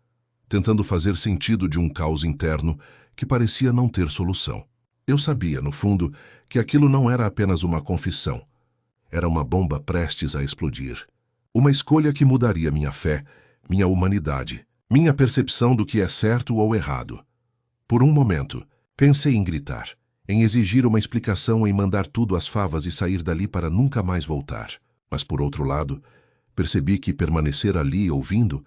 tentando fazer sentido de um caos interno que parecia não ter solução. Eu sabia, no fundo, que aquilo não era apenas uma confissão. Era uma bomba prestes a explodir. Uma escolha que mudaria minha fé, minha humanidade, minha percepção do que é certo ou errado. Por um momento, pensei em gritar, em exigir uma explicação, em mandar tudo às favas e sair dali para nunca mais voltar. Mas, por outro lado, percebi que permanecer ali ouvindo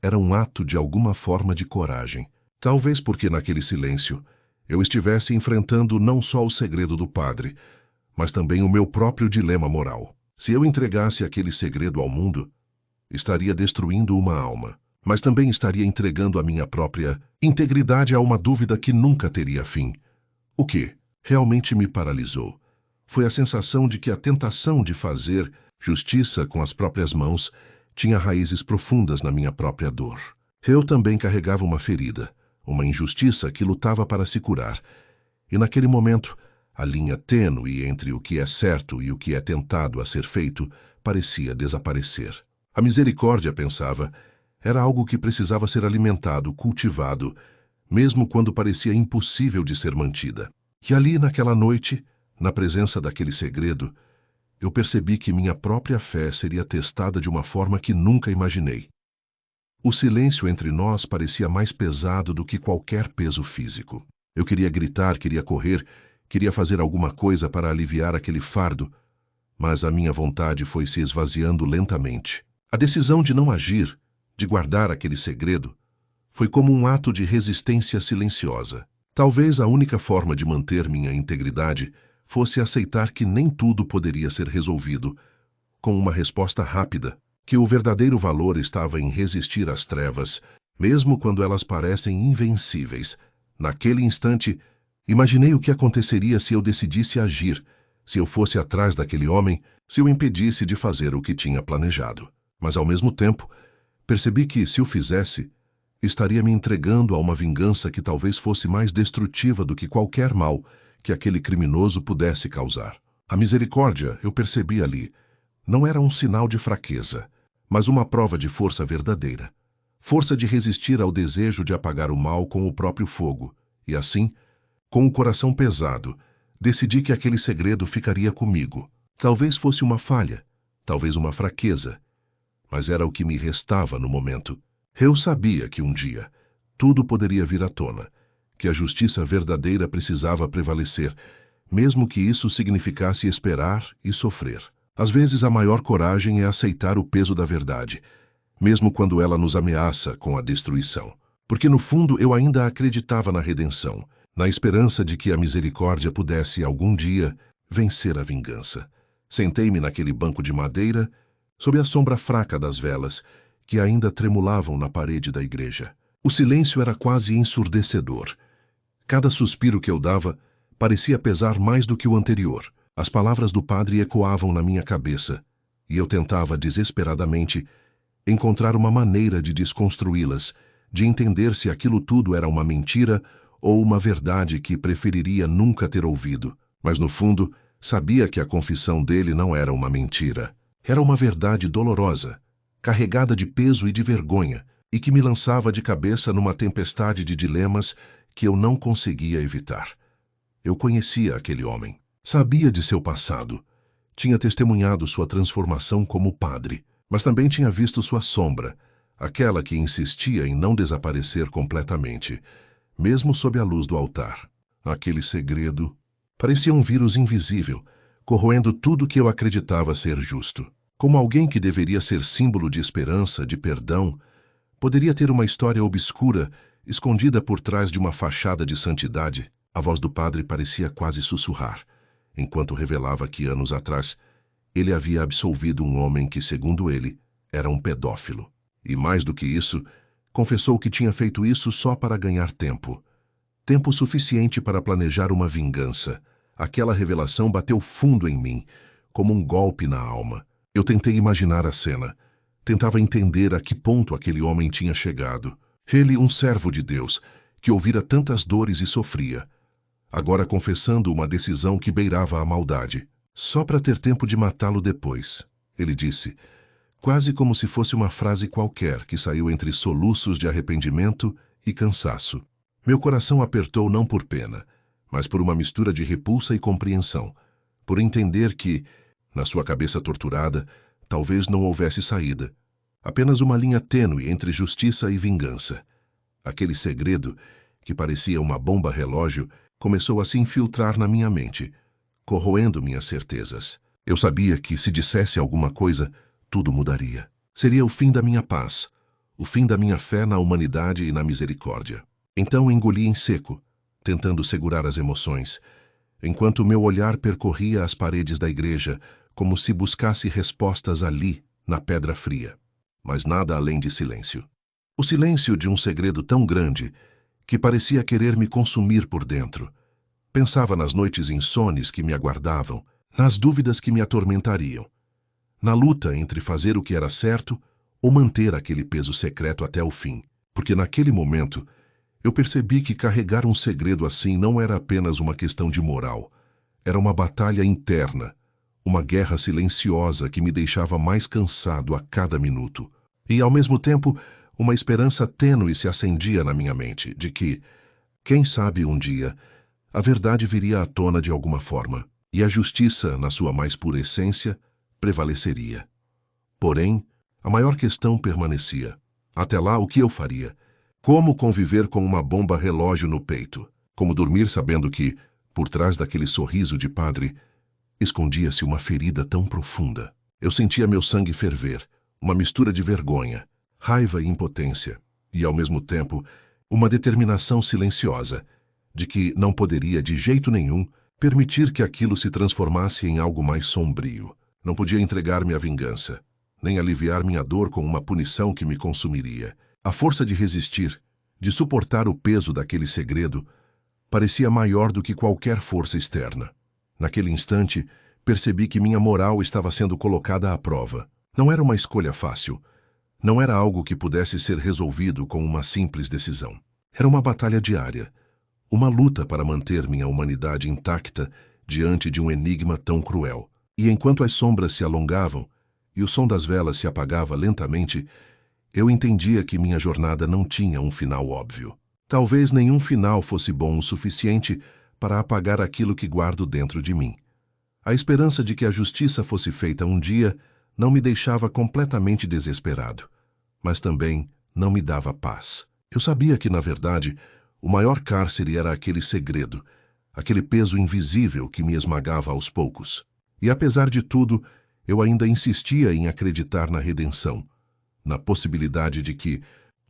era um ato de alguma forma de coragem. Talvez porque naquele silêncio eu estivesse enfrentando não só o segredo do padre, mas também o meu próprio dilema moral. Se eu entregasse aquele segredo ao mundo, estaria destruindo uma alma, mas também estaria entregando a minha própria integridade a uma dúvida que nunca teria fim. O que realmente me paralisou foi a sensação de que a tentação de fazer justiça com as próprias mãos tinha raízes profundas na minha própria dor. Eu também carregava uma ferida, uma injustiça que lutava para se curar. E naquele momento, a linha tênue entre o que é certo e o que é tentado a ser feito parecia desaparecer. A misericórdia, pensava, era algo que precisava ser alimentado, cultivado, mesmo quando parecia impossível de ser mantida. E ali, naquela noite, na presença daquele segredo, eu percebi que minha própria fé seria testada de uma forma que nunca imaginei. O silêncio entre nós parecia mais pesado do que qualquer peso físico. Eu queria gritar, queria correr, queria fazer alguma coisa para aliviar aquele fardo, mas a minha vontade foi se esvaziando lentamente. A decisão de não agir, de guardar aquele segredo, foi como um ato de resistência silenciosa. Talvez a única forma de manter minha integridade fosse aceitar que nem tudo poderia ser resolvido com uma resposta rápida, que o verdadeiro valor estava em resistir às trevas, mesmo quando elas parecem invencíveis. Naquele instante, imaginei o que aconteceria se eu decidisse agir, se eu fosse atrás daquele homem, se o impedisse de fazer o que tinha planejado. Mas, ao mesmo tempo, percebi que, se o fizesse, estaria me entregando a uma vingança que talvez fosse mais destrutiva do que qualquer mal que aquele criminoso pudesse causar. A misericórdia, eu percebi ali, não era um sinal de fraqueza, mas uma prova de força verdadeira. Força de resistir ao desejo de apagar o mal com o próprio fogo. E assim, com o coração pesado, decidi que aquele segredo ficaria comigo. Talvez fosse uma falha, talvez uma fraqueza, mas era o que me restava no momento. Eu sabia que um dia tudo poderia vir à tona, que a justiça verdadeira precisava prevalecer, mesmo que isso significasse esperar e sofrer. Às vezes, a maior coragem é aceitar o peso da verdade, mesmo quando ela nos ameaça com a destruição. Porque, no fundo, eu ainda acreditava na redenção, na esperança de que a misericórdia pudesse, algum dia, vencer a vingança. Sentei-me naquele banco de madeira, sob a sombra fraca das velas, que ainda tremulavam na parede da igreja. O silêncio era quase ensurdecedor. Cada suspiro que eu dava parecia pesar mais do que o anterior. As palavras do padre ecoavam na minha cabeça, e eu tentava desesperadamente encontrar uma maneira de desconstruí-las, de entender se aquilo tudo era uma mentira ou uma verdade que preferiria nunca ter ouvido. Mas, no fundo, sabia que a confissão dele não era uma mentira. Era uma verdade dolorosa, carregada de peso e de vergonha, e que me lançava de cabeça numa tempestade de dilemas que eu não conseguia evitar. Eu conhecia aquele homem. Sabia de seu passado. Tinha testemunhado sua transformação como padre, mas também tinha visto sua sombra, aquela que insistia em não desaparecer completamente, mesmo sob a luz do altar. Aquele segredo parecia um vírus invisível, corroendo tudo que eu acreditava ser justo. Como alguém que deveria ser símbolo de esperança, de perdão, poderia ter uma história obscura, escondida por trás de uma fachada de santidade. A voz do padre parecia quase sussurrar, enquanto revelava que anos atrás ele havia absolvido um homem que, segundo ele, era um pedófilo. E mais do que isso, confessou que tinha feito isso só para ganhar tempo. Tempo suficiente para planejar uma vingança. Aquela revelação bateu fundo em mim, como um golpe na alma. Eu tentei imaginar a cena. Tentava entender a que ponto aquele homem tinha chegado. Ele, um servo de Deus, que ouvira tantas dores e sofria, agora confessando uma decisão que beirava a maldade, só para ter tempo de matá-lo depois. Ele disse, quase como se fosse uma frase qualquer que saiu entre soluços de arrependimento e cansaço. Meu coração apertou não por pena, mas por uma mistura de repulsa e compreensão, por entender que, na sua cabeça torturada, talvez não houvesse saída, apenas uma linha tênue entre justiça e vingança. Aquele segredo, que parecia uma bomba relógio, começou a se infiltrar na minha mente, corroendo minhas certezas. Eu sabia que, se dissesse alguma coisa, tudo mudaria. Seria o fim da minha paz, o fim da minha fé na humanidade e na misericórdia. Então engoli em seco, tentando segurar as emoções, enquanto meu olhar percorria as paredes da igreja, como se buscasse respostas ali, na pedra fria. Mas nada além de silêncio. O silêncio de um segredo tão grande que parecia querer me consumir por dentro. Pensava nas noites insones que me aguardavam, nas dúvidas que me atormentariam, na luta entre fazer o que era certo ou manter aquele peso secreto até o fim, porque naquele momento eu percebi que carregar um segredo assim não era apenas uma questão de moral, era uma batalha interna, uma guerra silenciosa que me deixava mais cansado a cada minuto. E, ao mesmo tempo, uma esperança tênue se acendia na minha mente, de que, quem sabe um dia, a verdade viria à tona de alguma forma, e a justiça, na sua mais pura essência, prevaleceria. Porém, a maior questão permanecia. Até lá, o que eu faria? Como conviver com uma bomba relógio no peito? Como dormir sabendo que, por trás daquele sorriso de padre, escondia-se uma ferida tão profunda? Eu sentia meu sangue ferver, uma mistura de vergonha, raiva e impotência, e, ao mesmo tempo, uma determinação silenciosa, de que não poderia, de jeito nenhum, permitir que aquilo se transformasse em algo mais sombrio. Não podia entregar-me à vingança, nem aliviar minha dor com uma punição que me consumiria. A força de resistir, de suportar o peso daquele segredo, parecia maior do que qualquer força externa. Naquele instante, percebi que minha moral estava sendo colocada à prova. Não era uma escolha fácil. Não era algo que pudesse ser resolvido com uma simples decisão. Era uma batalha diária, uma luta para manter minha humanidade intacta diante de um enigma tão cruel. E enquanto as sombras se alongavam e o som das velas se apagava lentamente, eu entendia que minha jornada não tinha um final óbvio. Talvez nenhum final fosse bom o suficiente para apagar aquilo que guardo dentro de mim. A esperança de que a justiça fosse feita um dia não me deixava completamente desesperado, mas também não me dava paz. Eu sabia que, na verdade, O maior cárcere era aquele segredo, aquele peso invisível que me esmagava aos poucos. E apesar de tudo, eu ainda insistia em acreditar na redenção, na possibilidade de que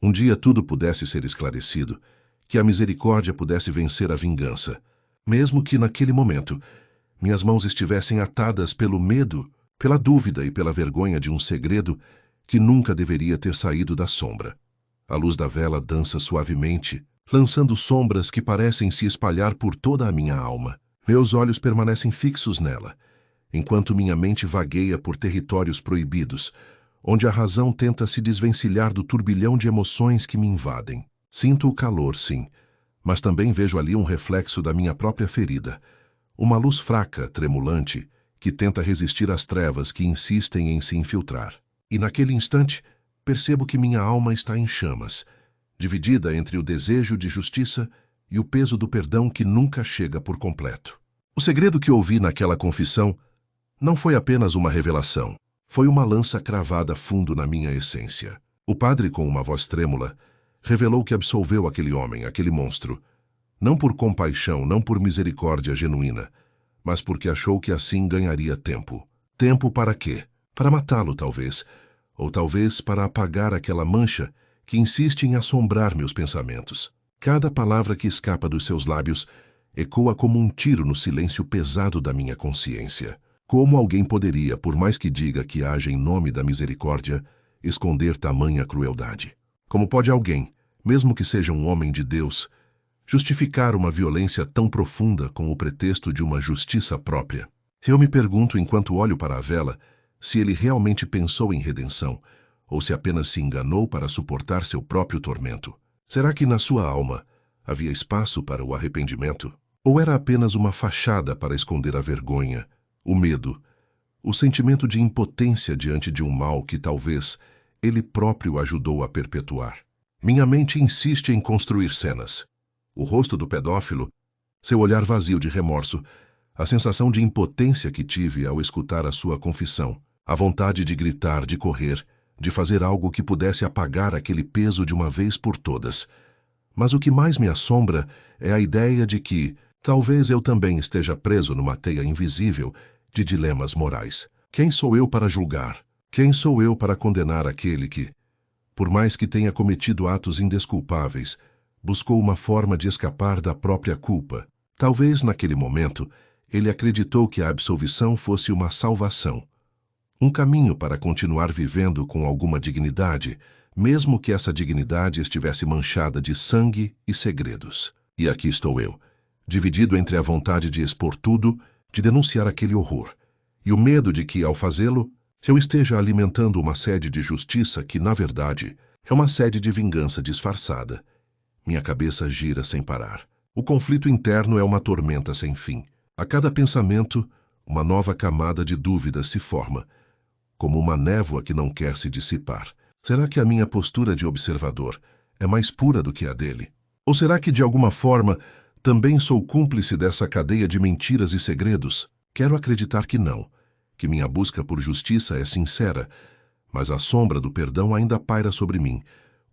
um dia tudo pudesse ser esclarecido, que a misericórdia pudesse vencer a vingança, mesmo que naquele momento minhas mãos estivessem atadas pelo medo, pela dúvida e pela vergonha de um segredo que nunca deveria ter saído da sombra. A luz da vela dança suavemente, lançando sombras que parecem se espalhar por toda a minha alma. Meus olhos permanecem fixos nela, enquanto minha mente vagueia por territórios proibidos, onde a razão tenta se desvencilhar do turbilhão de emoções que me invadem. Sinto o calor, sim, mas também vejo ali um reflexo da minha própria ferida. Uma luz fraca, tremulante, que tenta resistir às trevas que insistem em se infiltrar. E naquele instante, percebo que minha alma está em chamas, dividida entre o desejo de justiça e o peso do perdão que nunca chega por completo. O segredo que ouvi naquela confissão não foi apenas uma revelação, foi uma lança cravada fundo na minha essência. O padre, com uma voz trêmula, revelou que absolveu aquele homem, aquele monstro, não por compaixão, não por misericórdia genuína, mas porque achou que assim ganharia tempo. Tempo para quê? Para matá-lo, talvez, ou talvez para apagar aquela mancha que insiste em assombrar meus pensamentos. Cada palavra que escapa dos seus lábios ecoa como um tiro no silêncio pesado da minha consciência. Como alguém poderia, por mais que diga que age em nome da misericórdia, esconder tamanha crueldade? Como pode alguém, mesmo que seja um homem de Deus, justificar uma violência tão profunda com o pretexto de uma justiça própria? Eu me pergunto enquanto olho para a vela se ele realmente pensou em redenção, ou se apenas se enganou para suportar seu próprio tormento. Será que na sua alma havia espaço para o arrependimento? Ou era apenas uma fachada para esconder a vergonha, o medo, o sentimento de impotência diante de um mal que talvez ele próprio ajudou a perpetuar? Minha mente insiste em construir cenas. O rosto do pedófilo, seu olhar vazio de remorso, a sensação de impotência que tive ao escutar a sua confissão, a vontade de gritar, de correr, de fazer algo que pudesse apagar aquele peso de uma vez por todas. Mas o que mais me assombra é a ideia de que talvez eu também esteja preso numa teia invisível de dilemas morais. Quem sou eu para julgar? Quem sou eu para condenar aquele que, por mais que tenha cometido atos indesculpáveis, buscou uma forma de escapar da própria culpa? Talvez, naquele momento, ele acreditou que a absolvição fosse uma salvação, um caminho para continuar vivendo com alguma dignidade, mesmo que essa dignidade estivesse manchada de sangue e segredos. E aqui estou eu, dividido entre a vontade de expor tudo, de denunciar aquele horror, e o medo de que, ao fazê-lo, eu esteja alimentando uma sede de justiça que, na verdade, é uma sede de vingança disfarçada. Minha cabeça gira sem parar. O conflito interno é uma tormenta sem fim. A cada pensamento, uma nova camada de dúvidas se forma, como uma névoa que não quer se dissipar. Será que a minha postura de observador é mais pura do que a dele? Ou será que, de alguma forma, também sou cúmplice dessa cadeia de mentiras e segredos? Quero acreditar que não, que minha busca por justiça é sincera, mas a sombra do perdão ainda paira sobre mim,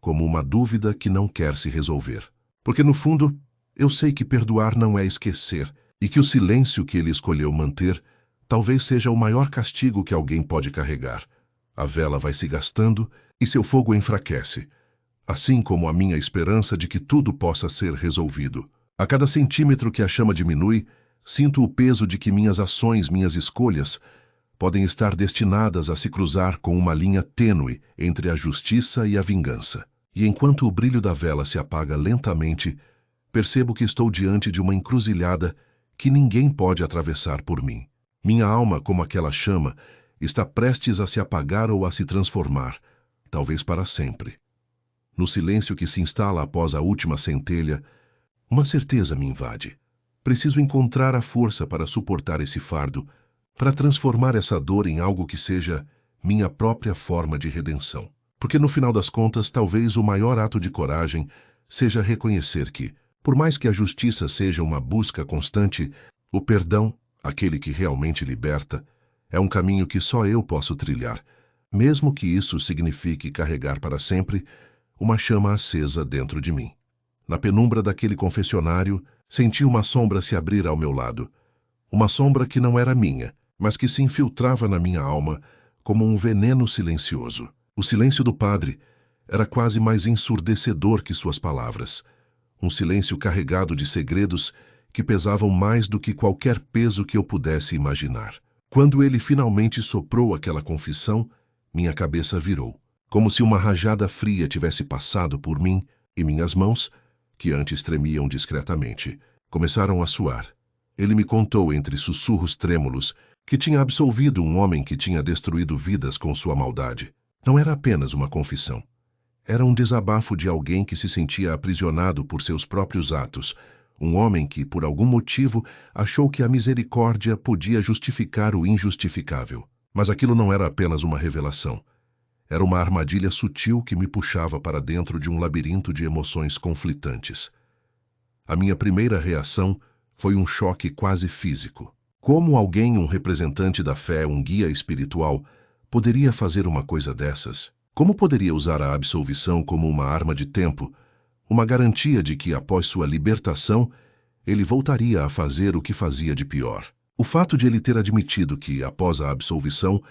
como uma dúvida que não quer se resolver. Porque, no fundo, eu sei que perdoar não é esquecer, e que o silêncio que ele escolheu manter talvez seja o maior castigo que alguém pode carregar. A vela vai se gastando e seu fogo enfraquece, assim como a minha esperança de que tudo possa ser resolvido. A cada centímetro que a chama diminui, sinto o peso de que minhas ações, minhas escolhas, podem estar destinadas a se cruzar com uma linha tênue entre a justiça e a vingança. E enquanto o brilho da vela se apaga lentamente, percebo que estou diante de uma encruzilhada que ninguém pode atravessar por mim. Minha alma, como aquela chama, está prestes a se apagar ou a se transformar, talvez para sempre. No silêncio que se instala após a última centelha, uma certeza me invade. Preciso encontrar a força para suportar esse fardo, para transformar essa dor em algo que seja minha própria forma de redenção. Porque no final das contas, talvez o maior ato de coragem seja reconhecer que, por mais que a justiça seja uma busca constante, o perdão, aquele que realmente liberta, é um caminho que só eu posso trilhar, mesmo que isso signifique carregar para sempre uma chama acesa dentro de mim. Na penumbra daquele confessionário, senti uma sombra se abrir ao meu lado. Uma sombra que não era minha, mas que se infiltrava na minha alma como um veneno silencioso. O silêncio do padre era quase mais ensurdecedor que suas palavras. Um silêncio carregado de segredos que pesavam mais do que qualquer peso que eu pudesse imaginar. Quando ele finalmente soprou aquela confissão, minha cabeça virou, como se uma rajada fria tivesse passado por mim e minhas mãos, que antes tremiam discretamente, começaram a suar. Ele me contou entre sussurros trêmulos que tinha absolvido um homem que tinha destruído vidas com sua maldade. Não era apenas uma confissão. Era um desabafo de alguém que se sentia aprisionado por seus próprios atos, um homem que, por algum motivo, achou que a misericórdia podia justificar o injustificável. Mas aquilo não era apenas uma revelação. Era uma armadilha sutil que me puxava para dentro de um labirinto de emoções conflitantes. A minha primeira reação foi um choque quase físico. Como alguém, um representante da fé, um guia espiritual, poderia fazer uma coisa dessas? Como poderia usar a absolvição como uma arma de tempo, uma garantia de que, após sua libertação, ele voltaria a fazer o que fazia de pior? O fato de ele ter admitido que, após a absolvição,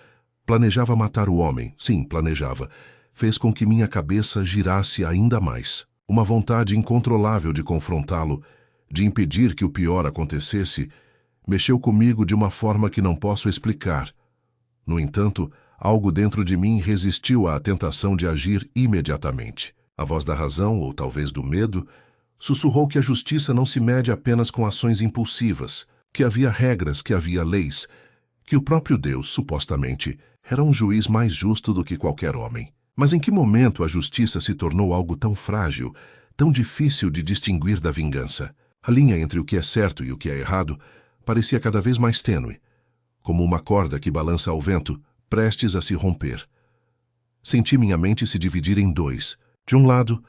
planejava matar o homem, sim, planejava, fez com que minha cabeça girasse ainda mais. Uma vontade incontrolável de confrontá-lo, de impedir que o pior acontecesse, mexeu comigo de uma forma que não posso explicar. No entanto, algo dentro de mim resistiu à tentação de agir imediatamente. A voz da razão, ou talvez do medo, sussurrou que a justiça não se mede apenas com ações impulsivas, que havia regras, que havia leis, que o próprio Deus, supostamente, era um juiz mais justo do que qualquer homem. Mas em que momento a justiça se tornou algo tão frágil, tão difícil de distinguir da vingança? A linha entre o que é certo e o que é errado parecia cada vez mais tênue, como uma corda que balança ao vento, prestes a se romper. Senti minha mente se dividir em dois. De um lado,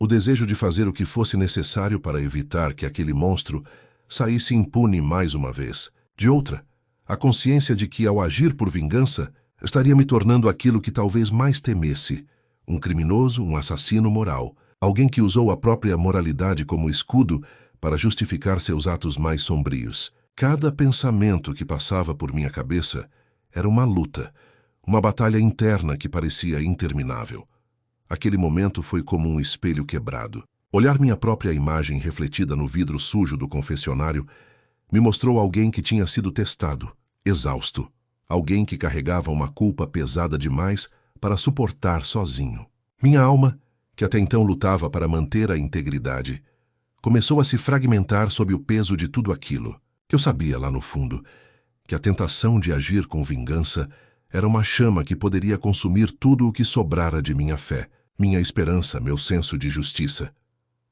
o desejo de fazer o que fosse necessário para evitar que aquele monstro saísse impune mais uma vez. De outra, a consciência de que, ao agir por vingança, estaria me tornando aquilo que talvez mais temesse, um criminoso, um assassino moral, alguém que usou a própria moralidade como escudo para justificar seus atos mais sombrios. Cada pensamento que passava por minha cabeça era uma luta, uma batalha interna que parecia interminável. Aquele momento foi como um espelho quebrado. Olhar minha própria imagem refletida no vidro sujo do confessionário me mostrou alguém que tinha sido testado, exausto, alguém que carregava uma culpa pesada demais para suportar sozinho. Minha alma, que até então lutava para manter a integridade, começou a se fragmentar sob o peso de tudo aquilo. Eu sabia lá no fundo que a tentação de agir com vingança era uma chama que poderia consumir tudo o que sobrara de minha fé, minha esperança, meu senso de justiça.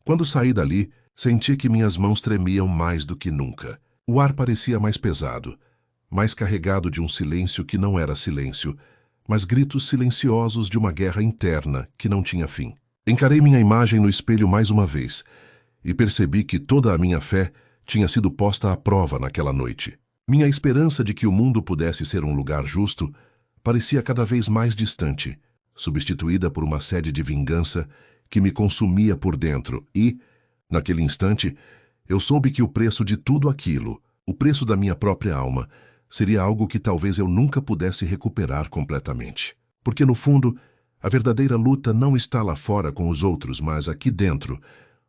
Quando saí dali, senti que minhas mãos tremiam mais do que nunca. O ar parecia mais pesado, mais carregado de um silêncio que não era silêncio, mas gritos silenciosos de uma guerra interna que não tinha fim. Encarei minha imagem no espelho mais uma vez e percebi que toda a minha fé tinha sido posta à prova naquela noite. Minha esperança de que o mundo pudesse ser um lugar justo parecia cada vez mais distante, substituída por uma sede de vingança que me consumia por dentro e, naquele instante, eu soube que o preço de tudo aquilo, o preço da minha própria alma, seria algo que talvez eu nunca pudesse recuperar completamente. Porque, no fundo, a verdadeira luta não está lá fora com os outros, mas aqui dentro,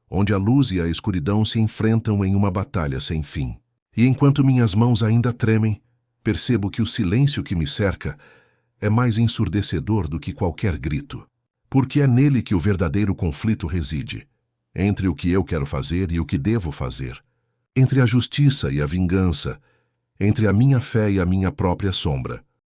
onde a luz e a escuridão se enfrentam em uma batalha sem fim. E enquanto minhas mãos ainda tremem, percebo que o silêncio que me cerca é mais ensurdecedor do que qualquer grito. Porque é nele que o verdadeiro conflito reside, entre o que eu quero fazer e o que devo fazer, entre a justiça e a vingança, entre a minha fé e a minha própria sombra.